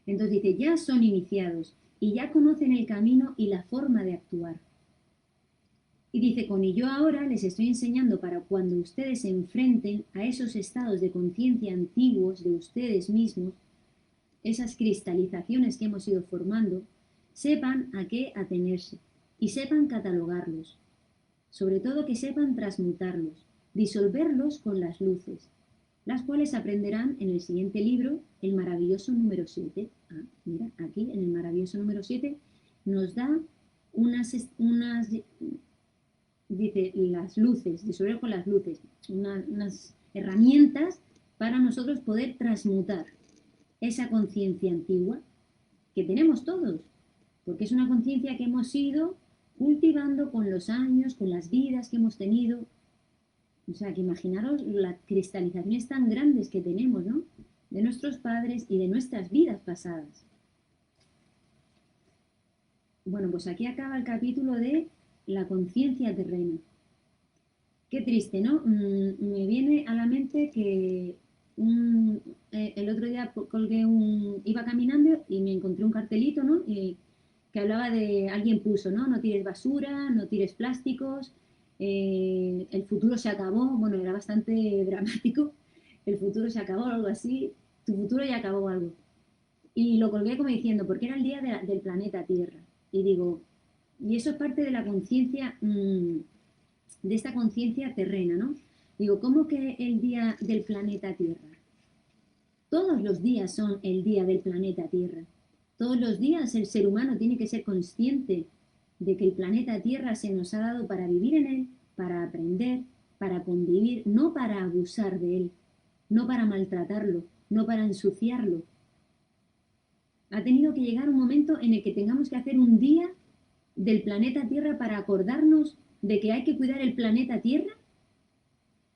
Entonces dice, ya son iniciados y ya conocen el camino y la forma de actuar. Y dice, con ello ahora les estoy enseñando para cuando ustedes se enfrenten a esos estados de conciencia antiguos de ustedes mismos, esas cristalizaciones que hemos ido formando, sepan a qué atenerse y sepan catalogarlos. Sobre todo que sepan transmutarlos, disolverlos con las luces, las cuales aprenderán en el siguiente libro, el maravilloso número 7. Mira, aquí en el maravilloso número 7 nos da unas dice, las luces, disolver con las luces, unas herramientas para nosotros poder transmutar esa conciencia antigua que tenemos todos, porque es una conciencia que hemos ido cultivando con los años, con las vidas que hemos tenido. O sea, que imaginaros las cristalizaciones tan grandes que tenemos, ¿no? De nuestros padres y de nuestras vidas pasadas. Bueno, pues aquí acaba el capítulo de la conciencia terrena. Qué triste, ¿no? Me viene a la mente que el otro día iba caminando y me encontré un cartelito, ¿no? Que hablaba de, alguien puso, ¿no? No tires basura, no tires plásticos, el futuro se acabó, bueno, era bastante dramático, el futuro se acabó, algo así, tu futuro ya acabó, algo. Y lo colgué como diciendo, porque era el día del planeta Tierra. Y digo, y eso es parte de la conciencia, de esta conciencia terrena, ¿no? Digo, ¿cómo que el día del planeta Tierra? Todos los días son el día del planeta Tierra. Todos los días el ser humano tiene que ser consciente de que el planeta Tierra se nos ha dado para vivir en él, para aprender, para convivir, no para abusar de él, no para maltratarlo, no para ensuciarlo. Ha tenido que llegar un momento en el que tengamos que hacer un día del planeta Tierra para acordarnos de que hay que cuidar el planeta Tierra.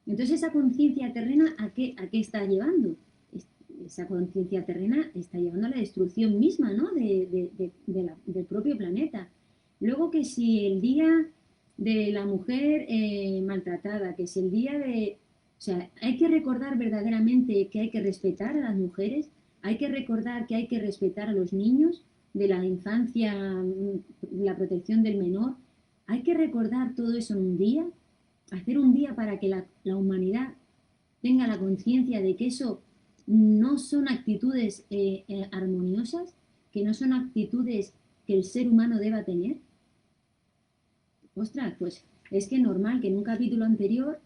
Entonces esa conciencia terrena, ¿a qué está llevando? Esa conciencia terrena está llevando a la destrucción misma, ¿no? Del propio planeta. Luego que si el día de la mujer maltratada, que si el día de... O sea, hay que recordar verdaderamente que hay que respetar a las mujeres, hay que recordar que hay que respetar a los niños, de la infancia, la protección del menor. Hay que recordar todo eso en un día, hacer un día para que la humanidad tenga la conciencia de que eso no son actitudes armoniosas, que no son actitudes que el ser humano deba tener. Ostras, pues es que normal que en un capítulo anterior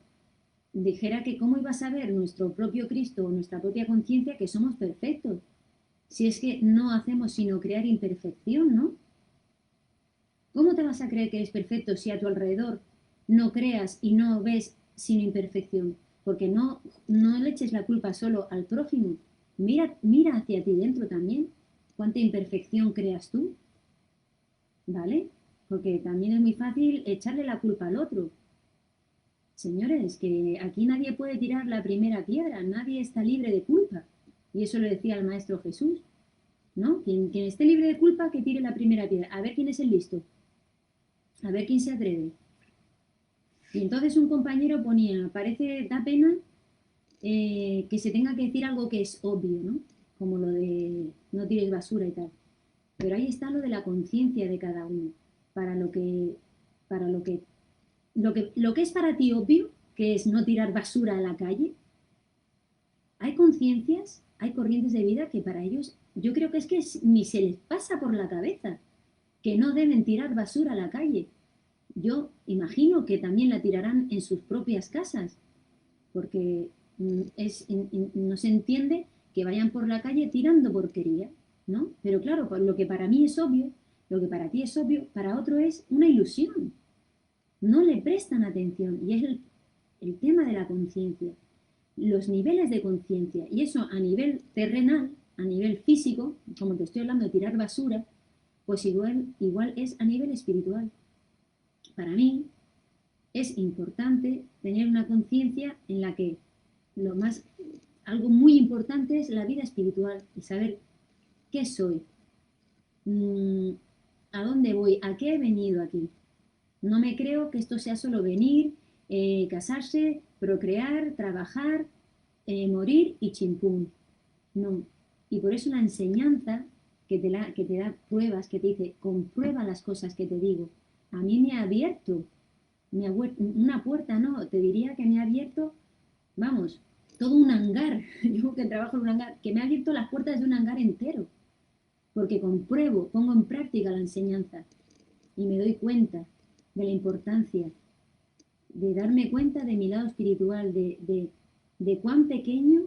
dijera que cómo iba a saber nuestro propio Cristo o nuestra propia conciencia que somos perfectos, si es que no hacemos sino crear imperfección, ¿no? ¿Cómo te vas a creer que eres perfecto si a tu alrededor no creas y no ves sino imperfección? Porque no le eches la culpa solo al prójimo. Mira hacia ti dentro también. ¿Cuánta imperfección creas tú? ¿Vale? Porque también es muy fácil echarle la culpa al otro. Señores, que aquí nadie puede tirar la primera piedra, nadie está libre de culpa. Y eso lo decía el Maestro Jesús, ¿no? Quien esté libre de culpa, que tire la primera piedra. A ver quién es el listo, a ver quién se atreve. Y entonces un compañero ponía, parece, da pena que se tenga que decir algo que es obvio, ¿no? Como lo de no tires basura y tal. Pero ahí está lo de la conciencia de cada uno. Para lo que, para lo que es para ti obvio, que es no tirar basura a la calle, hay conciencias, hay corrientes de vida que para ellos, yo creo que ni se les pasa por la cabeza que no deben tirar basura a la calle. Yo imagino que también la tirarán en sus propias casas, porque no se entiende que vayan por la calle tirando porquería, ¿no? Pero claro, lo que para mí es obvio, lo que para ti es obvio, para otro es una ilusión. No le prestan atención y es el tema de la conciencia, los niveles de conciencia. Y eso a nivel terrenal, a nivel físico, como te estoy hablando de tirar basura, pues igual es a nivel espiritual. Para mí es importante tener una conciencia en la que lo más, algo muy importante es la vida espiritual y saber qué soy, a dónde voy, a qué he venido aquí. No me creo que esto sea solo venir, casarse, procrear, trabajar, morir y chimpún. No. Y por eso la enseñanza que te da pruebas, que te dice, comprueba las cosas que te digo. A mí me ha abierto una puerta, no, te diría que me ha abierto, vamos, todo un hangar. Yo que trabajo en un hangar, que me ha abierto las puertas de un hangar entero. Porque compruebo, pongo en práctica la enseñanza y me doy cuenta de la importancia de darme cuenta de mi lado espiritual, de cuán pequeño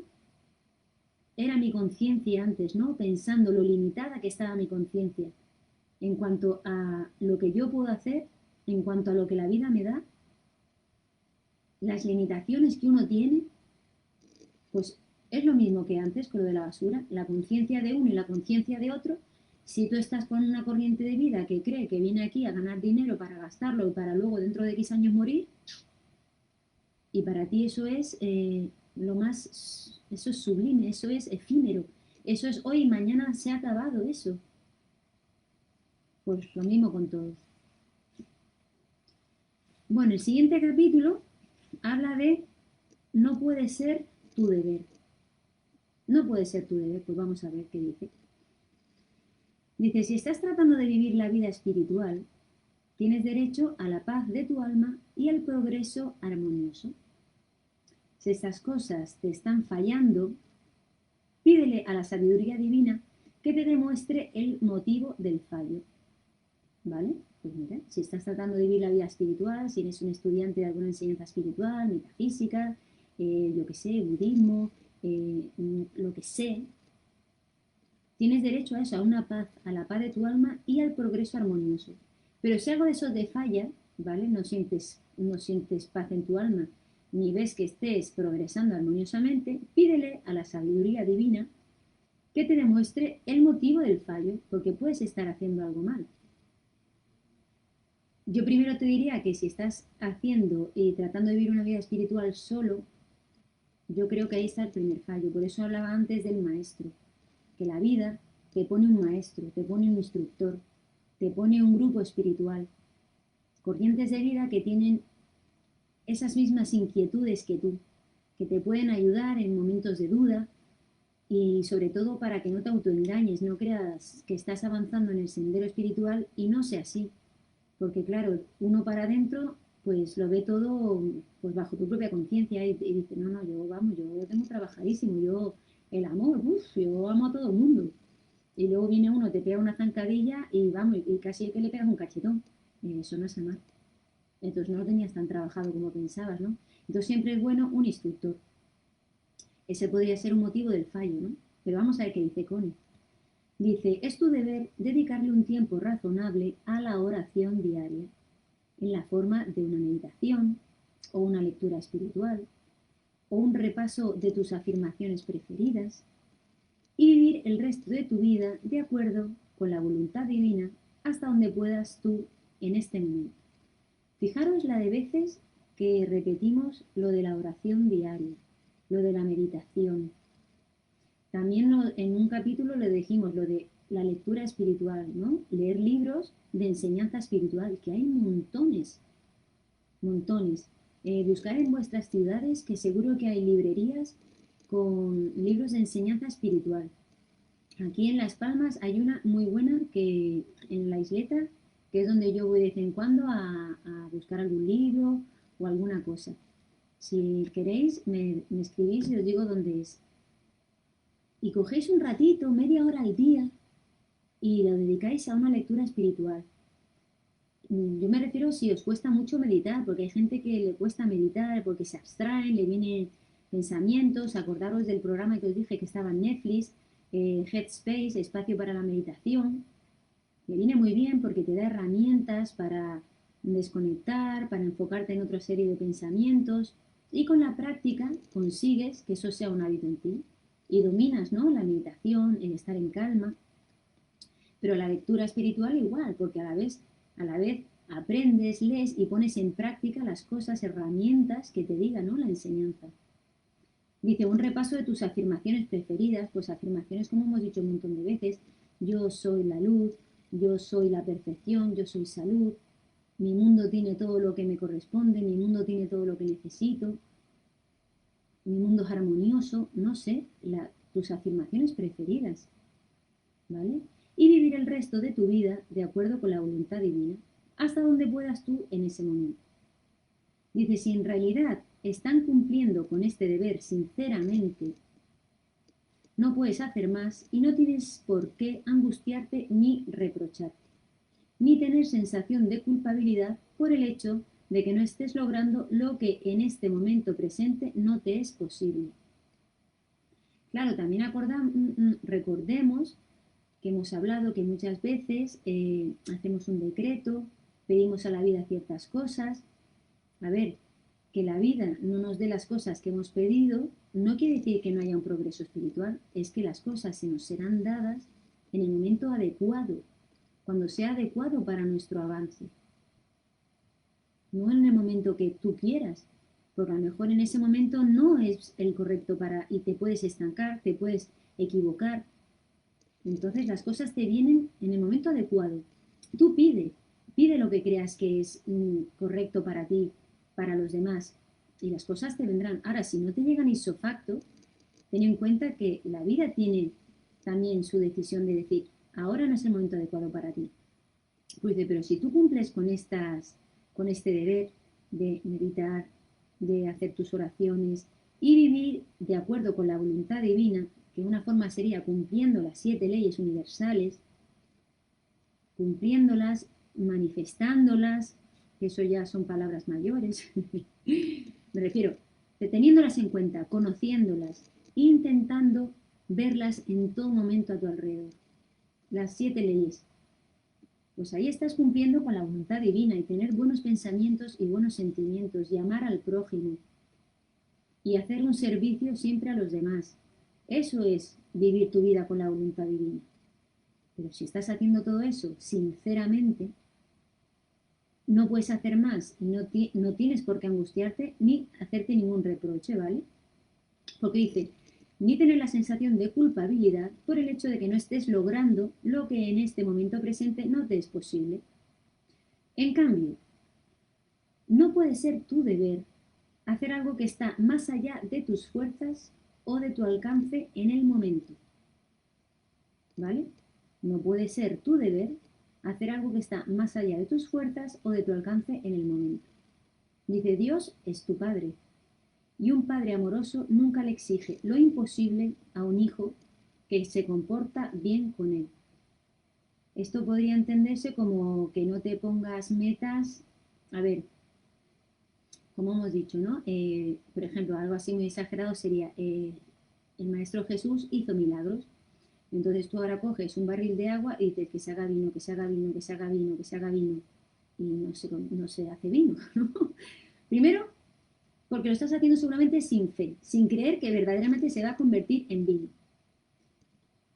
era mi conciencia antes, ¿no? Pensando lo limitada que estaba mi conciencia en cuanto a lo que yo puedo hacer, en cuanto a lo que la vida me da, las limitaciones que uno tiene, pues es lo mismo que antes con lo de la basura, la conciencia de uno y la conciencia de otro. Si tú estás con una corriente de vida que cree que viene aquí a ganar dinero para gastarlo y para luego dentro de X años morir, y para ti eso es lo más, eso es sublime, eso es efímero, eso es hoy y mañana se ha acabado eso. Pues lo mismo con todo. Bueno, el siguiente capítulo habla de no puede ser tu deber. No puede ser tu deber, pues vamos a ver qué dice. Dice, si estás tratando de vivir la vida espiritual, tienes derecho a la paz de tu alma y al progreso armonioso. Si estas cosas te están fallando, pídele a la sabiduría divina que te demuestre el motivo del fallo. ¿Vale? Pues mira, si estás tratando de vivir la vida espiritual, si eres un estudiante de alguna enseñanza espiritual, metafísica, yo que sé, budismo, lo que sé, tienes derecho a eso, a una paz, a la paz de tu alma y al progreso armonioso. Pero si algo de eso te falla, ¿vale? No sientes paz en tu alma, ni ves que estés progresando armoniosamente, pídele a la sabiduría divina que te demuestre el motivo del fallo, porque puedes estar haciendo algo mal. Yo primero te diría que si estás haciendo y tratando de vivir una vida espiritual solo, yo creo que ahí está el primer fallo. Por eso hablaba antes del maestro, que la vida te pone un maestro, te pone un instructor, te pone un grupo espiritual, corrientes de vida que tienen esas mismas inquietudes que tú, que te pueden ayudar en momentos de duda y sobre todo para que no te autoengañes, no creas que estás avanzando en el sendero espiritual y no sea así. Porque claro, uno para adentro pues lo ve todo pues bajo tu propia conciencia y dice, no, no, yo vamos, yo lo tengo trabajadísimo, yo el amor, yo amo a todo el mundo. Y luego viene uno, te pega una zancadilla y vamos, y casi que le pegas un cachetón. Eso no es amar. Entonces no lo tenías tan trabajado como pensabas, ¿no? Entonces siempre es bueno un instructor. Ese podría ser un motivo del fallo, ¿no? Pero vamos a ver qué dice Connie. Dice, es tu deber dedicarle un tiempo razonable a la oración diaria, en la forma de una meditación o una lectura espiritual o un repaso de tus afirmaciones preferidas y vivir el resto de tu vida de acuerdo con la voluntad divina hasta donde puedas tú en este momento. Fijaros la de veces que repetimos lo de la oración diaria, lo de la meditación. También en un capítulo le dijimos lo de la lectura espiritual, ¿no? Leer libros de enseñanza espiritual, que hay montones, montones. Buscar en vuestras ciudades, que seguro que hay librerías con libros de enseñanza espiritual. Aquí en Las Palmas hay una muy buena que en la isleta, que es donde yo voy de vez en cuando a buscar algún libro o alguna cosa. Si queréis, me escribís y os digo dónde es. Y cogéis un ratito, media hora al día, y lo dedicáis a una lectura espiritual. Yo me refiero si os cuesta mucho meditar, porque hay gente que le cuesta meditar porque se abstraen, le vienen pensamientos. Acordaros del programa que os dije que estaba en Netflix, Headspace, Espacio para la Meditación. Me viene muy bien porque te da herramientas para desconectar, para enfocarte en otra serie de pensamientos y con la práctica consigues que eso sea un hábito en ti y dominas, ¿no? La meditación, el estar en calma. Pero la lectura espiritual igual, porque a la vez aprendes, lees y pones en práctica las cosas, herramientas que te diga, ¿no? La enseñanza. Dice, un repaso de tus afirmaciones preferidas, pues afirmaciones como hemos dicho un montón de veces, yo soy la luz, yo soy la perfección, yo soy salud, mi mundo tiene todo lo que me corresponde, mi mundo tiene todo lo que necesito, mi mundo es armonioso, no sé, tus afirmaciones preferidas, ¿vale? Y vivir el resto de tu vida de acuerdo con la voluntad divina, hasta donde puedas tú en ese momento. Dice, si en realidad están cumpliendo con este deber sinceramente, no puedes hacer más y no tienes por qué angustiarte ni reprocharte, ni tener sensación de culpabilidad por el hecho de que no estés logrando lo que en este momento presente no te es posible. Claro, también recordemos que hemos hablado que muchas veces hacemos un decreto, pedimos a la vida ciertas cosas. A ver, que la vida no nos dé las cosas que hemos pedido no quiere decir que no haya un progreso espiritual, es que las cosas se nos serán dadas en el momento adecuado, cuando sea adecuado para nuestro avance, no en el momento que tú quieras, porque a lo mejor en ese momento no es el correcto y te puedes estancar, te puedes equivocar. Entonces las cosas te vienen en el momento adecuado. Tú pide lo que creas que es correcto para ti, para los demás, y las cosas te vendrán. Ahora, si no te llegan ipso facto, ten en cuenta que la vida tiene también su decisión de decir, ahora no es el momento adecuado para ti. Pues dice, pero si tú cumples con este deber de meditar, de hacer tus oraciones y vivir de acuerdo con la voluntad divina, que una forma sería cumpliendo las 7 leyes universales, cumpliéndolas, manifestándolas, que eso ya son palabras mayores, me refiero, teniéndolas en cuenta, conociéndolas, intentando verlas en todo momento a tu alrededor. Las 7 leyes. Pues ahí estás cumpliendo con la voluntad divina y tener buenos pensamientos y buenos sentimientos y amar al prójimo y hacer un servicio siempre a los demás. Eso es vivir tu vida con la voluntad divina. Pero si estás haciendo todo eso sinceramente, no puedes hacer más y no tienes por qué angustiarte ni hacerte ningún reproche, ¿vale? Porque dice, ni tener la sensación de culpabilidad por el hecho de que no estés logrando lo que en este momento presente no te es posible. En cambio, no puede ser tu deber hacer algo que está más allá de tus fuerzas o de tu alcance en el momento, ¿vale? No puede ser tu deber hacer algo que está más allá de tus fuerzas o de tu alcance en el momento. Dice, Dios es tu Padre, y un padre amoroso nunca le exige lo imposible a un hijo que se comporta bien con él. Esto podría entenderse como que no te pongas metas. A ver, como hemos dicho, ¿no? Por ejemplo, algo así muy exagerado sería, el Maestro Jesús hizo milagros. Entonces tú ahora coges un barril de agua y dices que se haga vino, que se haga vino, que se haga vino, que se haga vino. Y no se hace vino, ¿no? Primero, porque lo estás haciendo seguramente sin fe, sin creer que verdaderamente se va a convertir en vino.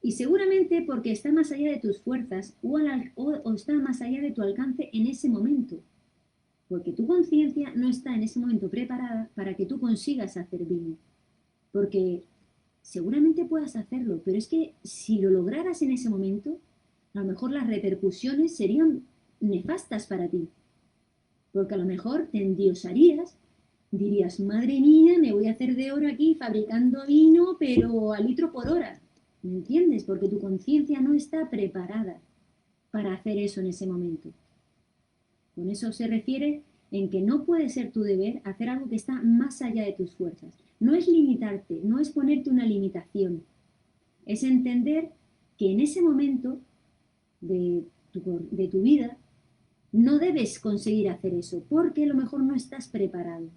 Y seguramente porque está más allá de tus fuerzas o está más allá de tu alcance en ese momento. Porque tu conciencia no está en ese momento preparada para que tú consigas hacer vino. Porque seguramente puedas hacerlo, pero es que si lo lograras en ese momento, a lo mejor las repercusiones serían nefastas para ti. Porque a lo mejor te endiosarías, dirías, madre mía, me voy a hacer de oro aquí fabricando vino, pero a litro por hora. ¿Me entiendes? Porque tu conciencia no está preparada para hacer eso en ese momento. Con eso se refiere en que no puede ser tu deber hacer algo que está más allá de tus fuerzas. No es limitarte, no es ponerte una limitación. Es entender que en ese momento de tu vida no debes conseguir hacer eso, porque a lo mejor no estás preparado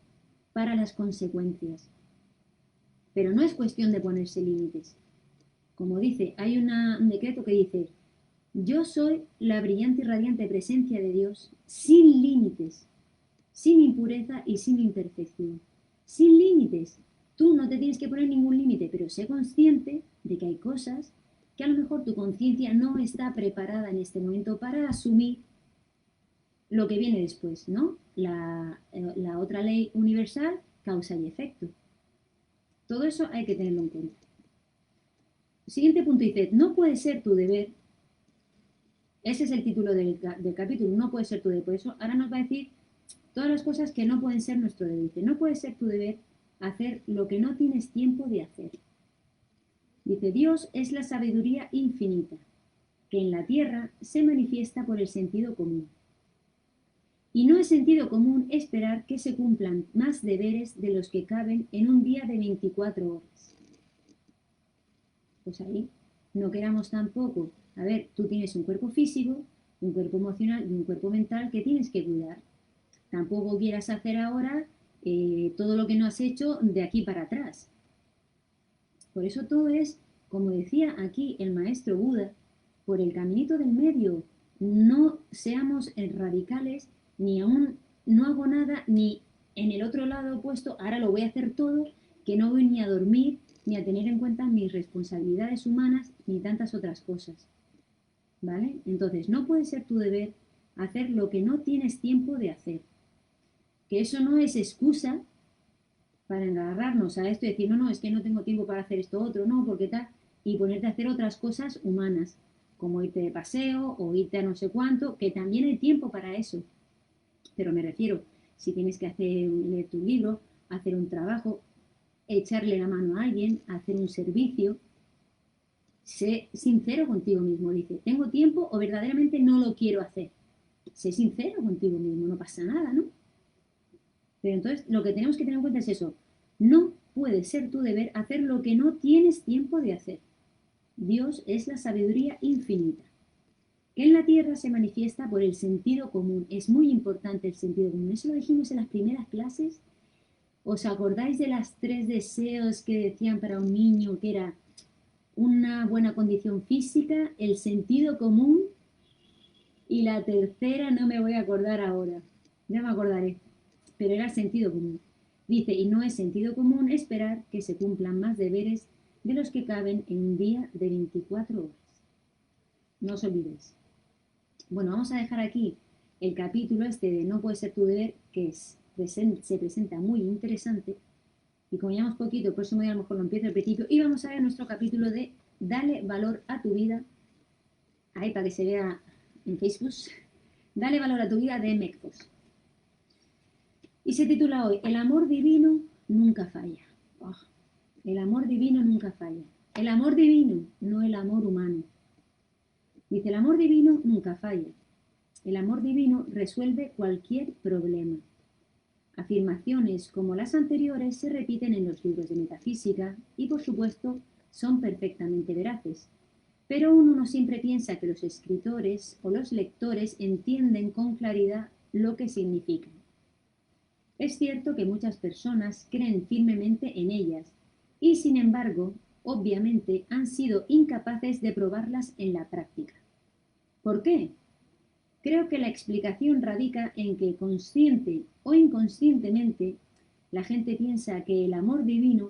para las consecuencias. Pero no es cuestión de ponerse límites. Como dice, hay un decreto que dice, yo soy la brillante y radiante presencia de Dios sin límites, sin impureza y sin imperfección. Sin límites. Tú no te tienes que poner ningún límite, pero sé consciente de que hay cosas que a lo mejor tu conciencia no está preparada en este momento para asumir lo que viene después, ¿no? La otra ley universal, causa y efecto. Todo eso hay que tenerlo en cuenta. Siguiente punto dice, no puede ser tu deber, ese es el título del capítulo, no puede ser tu deber, por eso ahora nos va a decir todas las cosas que no pueden ser nuestro deber. Dice, no puede ser tu deber hacer lo que no tienes tiempo de hacer. Dice, Dios es la sabiduría infinita, que en la tierra se manifiesta por el sentido común. Y no es sentido común esperar que se cumplan más deberes de los que caben en un día de 24 horas. Pues ahí no queramos tampoco. A ver, tú tienes un cuerpo físico, un cuerpo emocional y un cuerpo mental que tienes que cuidar. Tampoco quieras hacer ahora todo lo que no has hecho de aquí para atrás. Por eso todo es, como decía aquí el maestro Buda, por el caminito del medio. No seamos radicales, ni aún no hago nada, ni en el otro lado opuesto, ahora lo voy a hacer todo, que no voy ni a dormir, ni a tener en cuenta mis responsabilidades humanas, ni tantas otras cosas. ¿Vale? Entonces, no puede ser tu deber hacer lo que no tienes tiempo de hacer. Que eso no es excusa para agarrarnos a esto y decir, no, no, es que no tengo tiempo para hacer esto otro, no, porque tal, y ponerte a hacer otras cosas humanas, como irte de paseo o irte a no sé cuánto, que también hay tiempo para eso. Pero me refiero, si tienes que leer tu libro, hacer un trabajo, echarle la mano a alguien, hacer un servicio, sé sincero contigo mismo. Dice, ¿tengo tiempo o verdaderamente no lo quiero hacer? Sé sincero contigo mismo, no pasa nada, ¿no? Pero entonces lo que tenemos que tener en cuenta es eso. No puede ser tu deber hacer lo que no tienes tiempo de hacer. Dios es la sabiduría infinita, que en la tierra se manifiesta por el sentido común. Es muy importante el sentido común. Eso lo dijimos en las primeras clases. ¿Os acordáis de las 3 deseos que decían para un niño, que era una buena condición física, el sentido común y la tercera no me voy a acordar ahora? Ya me acordaré, pero era sentido común. Dice, y no es sentido común esperar que se cumplan más deberes de los que caben en un día de 24 horas. No os olvidéis. Bueno, vamos a dejar aquí el capítulo este de no puede ser tu deber, que se presenta muy interesante. Y como llevamos poquito, el próximo día a lo mejor lo empiezo al principio. Y vamos a ver nuestro capítulo de Dale valor a tu vida. Ahí para que se vea en Facebook. Dale valor a tu vida de Mecfos. Y se titula hoy, El amor divino nunca falla. Oh, el amor divino nunca falla. El amor divino, no el amor humano. Dice, el amor divino nunca falla. El amor divino resuelve cualquier problema. Afirmaciones como las anteriores se repiten en los libros de metafísica y, por supuesto, son perfectamente veraces. Pero uno no siempre piensa que los escritores o los lectores entienden con claridad lo que significan. Es cierto que muchas personas creen firmemente en ellas y, sin embargo, obviamente han sido incapaces de probarlas en la práctica. ¿Por qué? Creo que la explicación radica en que consciente o inconscientemente la gente piensa que el amor divino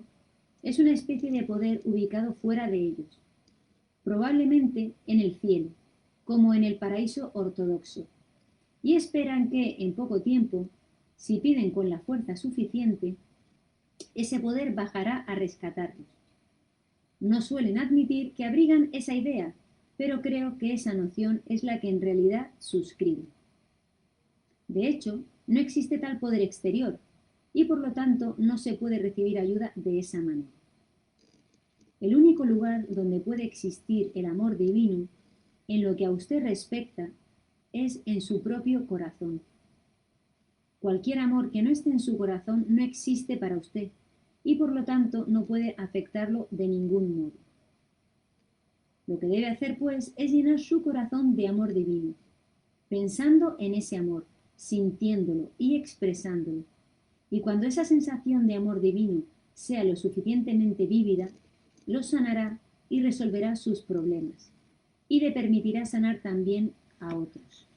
es una especie de poder ubicado fuera de ellos, probablemente en el cielo, como en el paraíso ortodoxo, y esperan que en poco tiempo, si piden con la fuerza suficiente, ese poder bajará a rescatarlos. No suelen admitir que abrigan esa idea, pero creo que esa noción es la que en realidad suscriben. De hecho, no existe tal poder exterior y por lo tanto no se puede recibir ayuda de esa manera. El único lugar donde puede existir el amor divino, en lo que a usted respecta, es en su propio corazón. Cualquier amor que no esté en su corazón no existe para usted y por lo tanto no puede afectarlo de ningún modo. Lo que debe hacer, pues, es llenar su corazón de amor divino, pensando en ese amor, sintiéndolo y expresándolo. Y cuando esa sensación de amor divino sea lo suficientemente vívida, lo sanará y resolverá sus problemas. Y le permitirá sanar también a otros.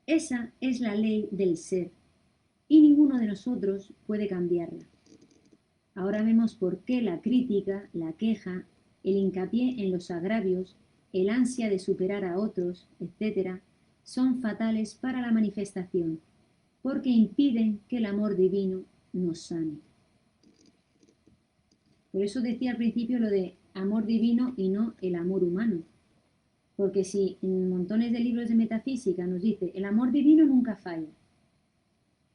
Esa es la ley del ser, y ninguno de nosotros puede cambiarla. Ahora vemos por qué la crítica, la queja, el hincapié en los agravios, el ansia de superar a otros, etc., son fatales para la manifestación, porque impiden que el amor divino nos sane. Por eso decía al principio lo de amor divino y no el amor humano. Porque si en montones de libros de metafísica nos dice el amor divino nunca falla,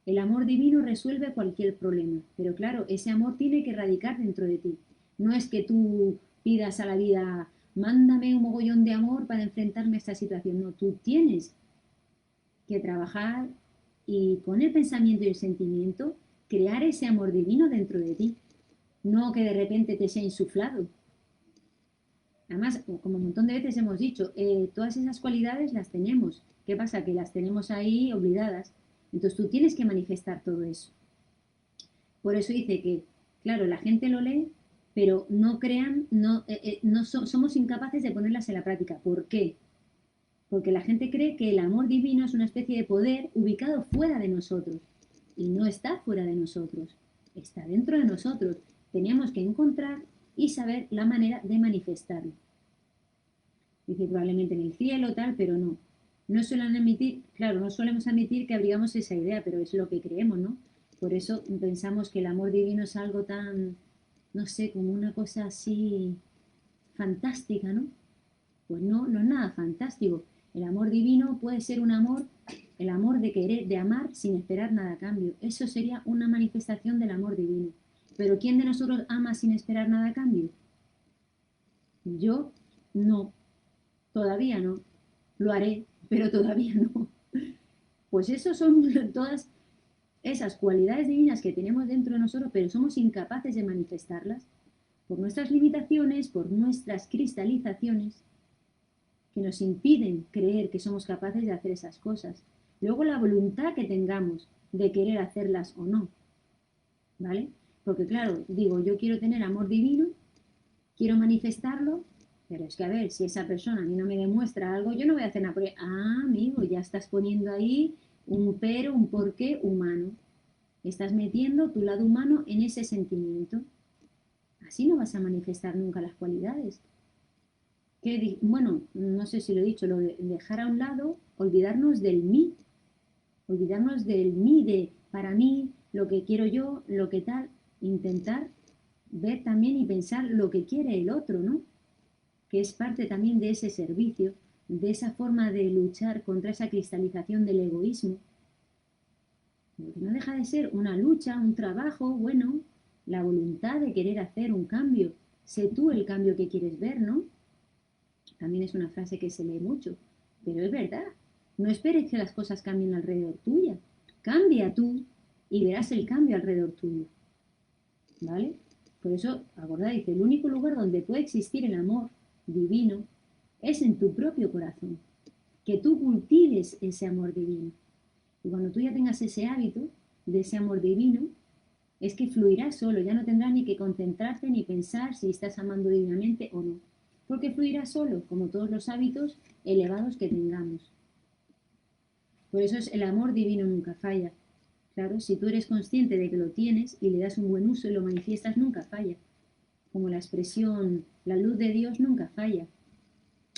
el amor divino resuelve cualquier problema, pero claro, ese amor tiene que radicar dentro de ti. No es que tú pidas a la vida, mándame un mogollón de amor para enfrentarme a esta situación. No, tú tienes que trabajar y con el pensamiento y el sentimiento crear ese amor divino dentro de ti. No que de repente te sea insuflado. Además, como un montón de veces hemos dicho, todas esas cualidades las tenemos. ¿Qué pasa? Que las tenemos ahí olvidadas. Entonces tú tienes que manifestar todo eso. Por eso dice que, claro, la gente lo lee, pero no crean, no somos incapaces de ponerlas en la práctica. ¿Por qué? Porque la gente cree que el amor divino es una especie de poder ubicado fuera de nosotros. Y no está fuera de nosotros, está dentro de nosotros. Tenemos que encontrar y saber la manera de manifestarlo. Dice probablemente en el cielo, tal, pero no. No suelen admitir, claro, no solemos admitir que abrigamos esa idea, pero es lo que creemos, ¿no? Por eso pensamos que el amor divino es algo tan, no sé, como una cosa así fantástica, ¿no? Pues no, no es nada fantástico. El amor divino puede ser un amor, el amor de querer, de amar sin esperar nada a cambio. Eso sería una manifestación del amor divino. Pero ¿quién de nosotros ama sin esperar nada a cambio? Yo no, todavía no. Lo haré, pero todavía no. Pues eso son todas esas cualidades divinas que tenemos dentro de nosotros, pero somos incapaces de manifestarlas por nuestras limitaciones, por nuestras cristalizaciones, que nos impiden creer que somos capaces de hacer esas cosas. Luego la voluntad que tengamos de querer hacerlas o no, ¿vale? Porque claro, digo, yo quiero tener amor divino, quiero manifestarlo, pero es que a ver, si esa persona a mí no me demuestra algo, yo no voy a hacer nada por amigo, ya estás poniendo ahí un pero, un porqué humano. Estás metiendo tu lado humano en ese sentimiento. Así no vas a manifestar nunca las cualidades. Bueno, no sé si lo he dicho, lo de dejar a un lado, olvidarnos del mí, de para mí, lo que quiero yo, lo que tal, intentar ver también y pensar lo que quiere el otro, ¿no? Que es parte también de ese servicio, de esa forma de luchar contra esa cristalización del egoísmo. Porque no deja de ser una lucha, un trabajo, bueno, la voluntad de querer hacer un cambio. Sé tú el cambio que quieres ver, ¿no? También es una frase que se lee mucho, pero es verdad. No esperes que las cosas cambien alrededor tuya. Cambia tú y verás el cambio alrededor tuyo. ¿Vale? Por eso, acordáis, el único lugar donde puede existir el amor divino es en tu propio corazón. Que tú cultives ese amor divino. Y cuando tú ya tengas ese hábito de ese amor divino, es que fluirá solo, ya no tendrás ni que concentrarte ni pensar si estás amando divinamente o no, porque fluirá solo, como todos los hábitos elevados que tengamos. Por eso es el amor divino nunca falla. Claro, si tú eres consciente de que lo tienes y le das un buen uso y lo manifiestas, nunca falla. Como la expresión, la luz de Dios nunca falla.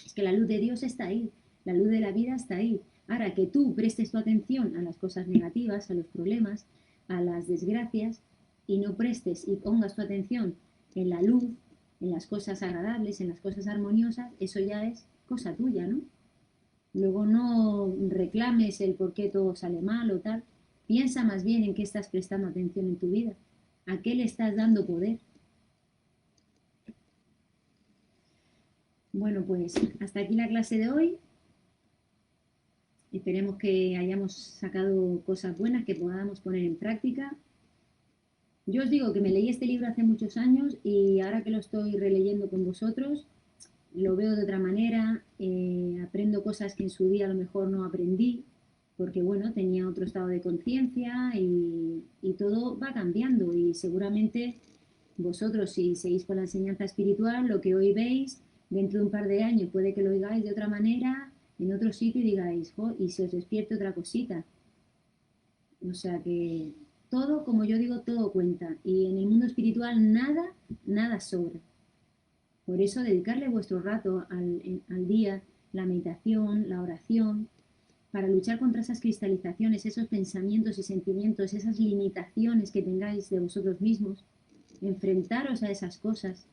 Es que la luz de Dios está ahí, la luz de la vida está ahí. Ahora que tú prestes tu atención a las cosas negativas, a los problemas, a las desgracias, y no prestes y pongas tu atención en la luz, en las cosas agradables, en las cosas armoniosas, eso ya es cosa tuya, ¿no? Luego no reclames el por qué todo sale mal o tal. Piensa más bien en qué estás prestando atención en tu vida, a qué le estás dando poder. Bueno, pues hasta aquí la clase de hoy. Esperemos que hayamos sacado cosas buenas que podamos poner en práctica. Yo os digo que me leí este libro hace muchos años y ahora que lo estoy releyendo con vosotros, lo veo de otra manera, aprendo cosas que en su día a lo mejor no aprendí, porque bueno, tenía otro estado de conciencia y todo va cambiando y seguramente vosotros si seguís con la enseñanza espiritual, lo que hoy veis, dentro de un par de años puede que lo oigáis de otra manera, en otro sitio y digáis, jo, y si os despierte otra cosita. O sea que todo, como yo digo, todo cuenta. Y en el mundo espiritual nada, nada sobra. Por eso dedicarle vuestro rato al día, la meditación, la oración, para luchar contra esas cristalizaciones, esos pensamientos y sentimientos, esas limitaciones que tengáis de vosotros mismos, enfrentaros a esas cosas.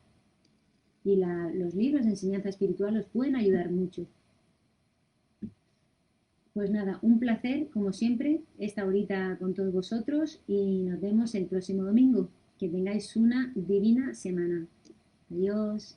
Y los libros de enseñanza espiritual os pueden ayudar mucho. Pues nada, un placer, como siempre, esta horita con todos vosotros y nos vemos el próximo domingo. Que tengáis una divina semana. Adiós.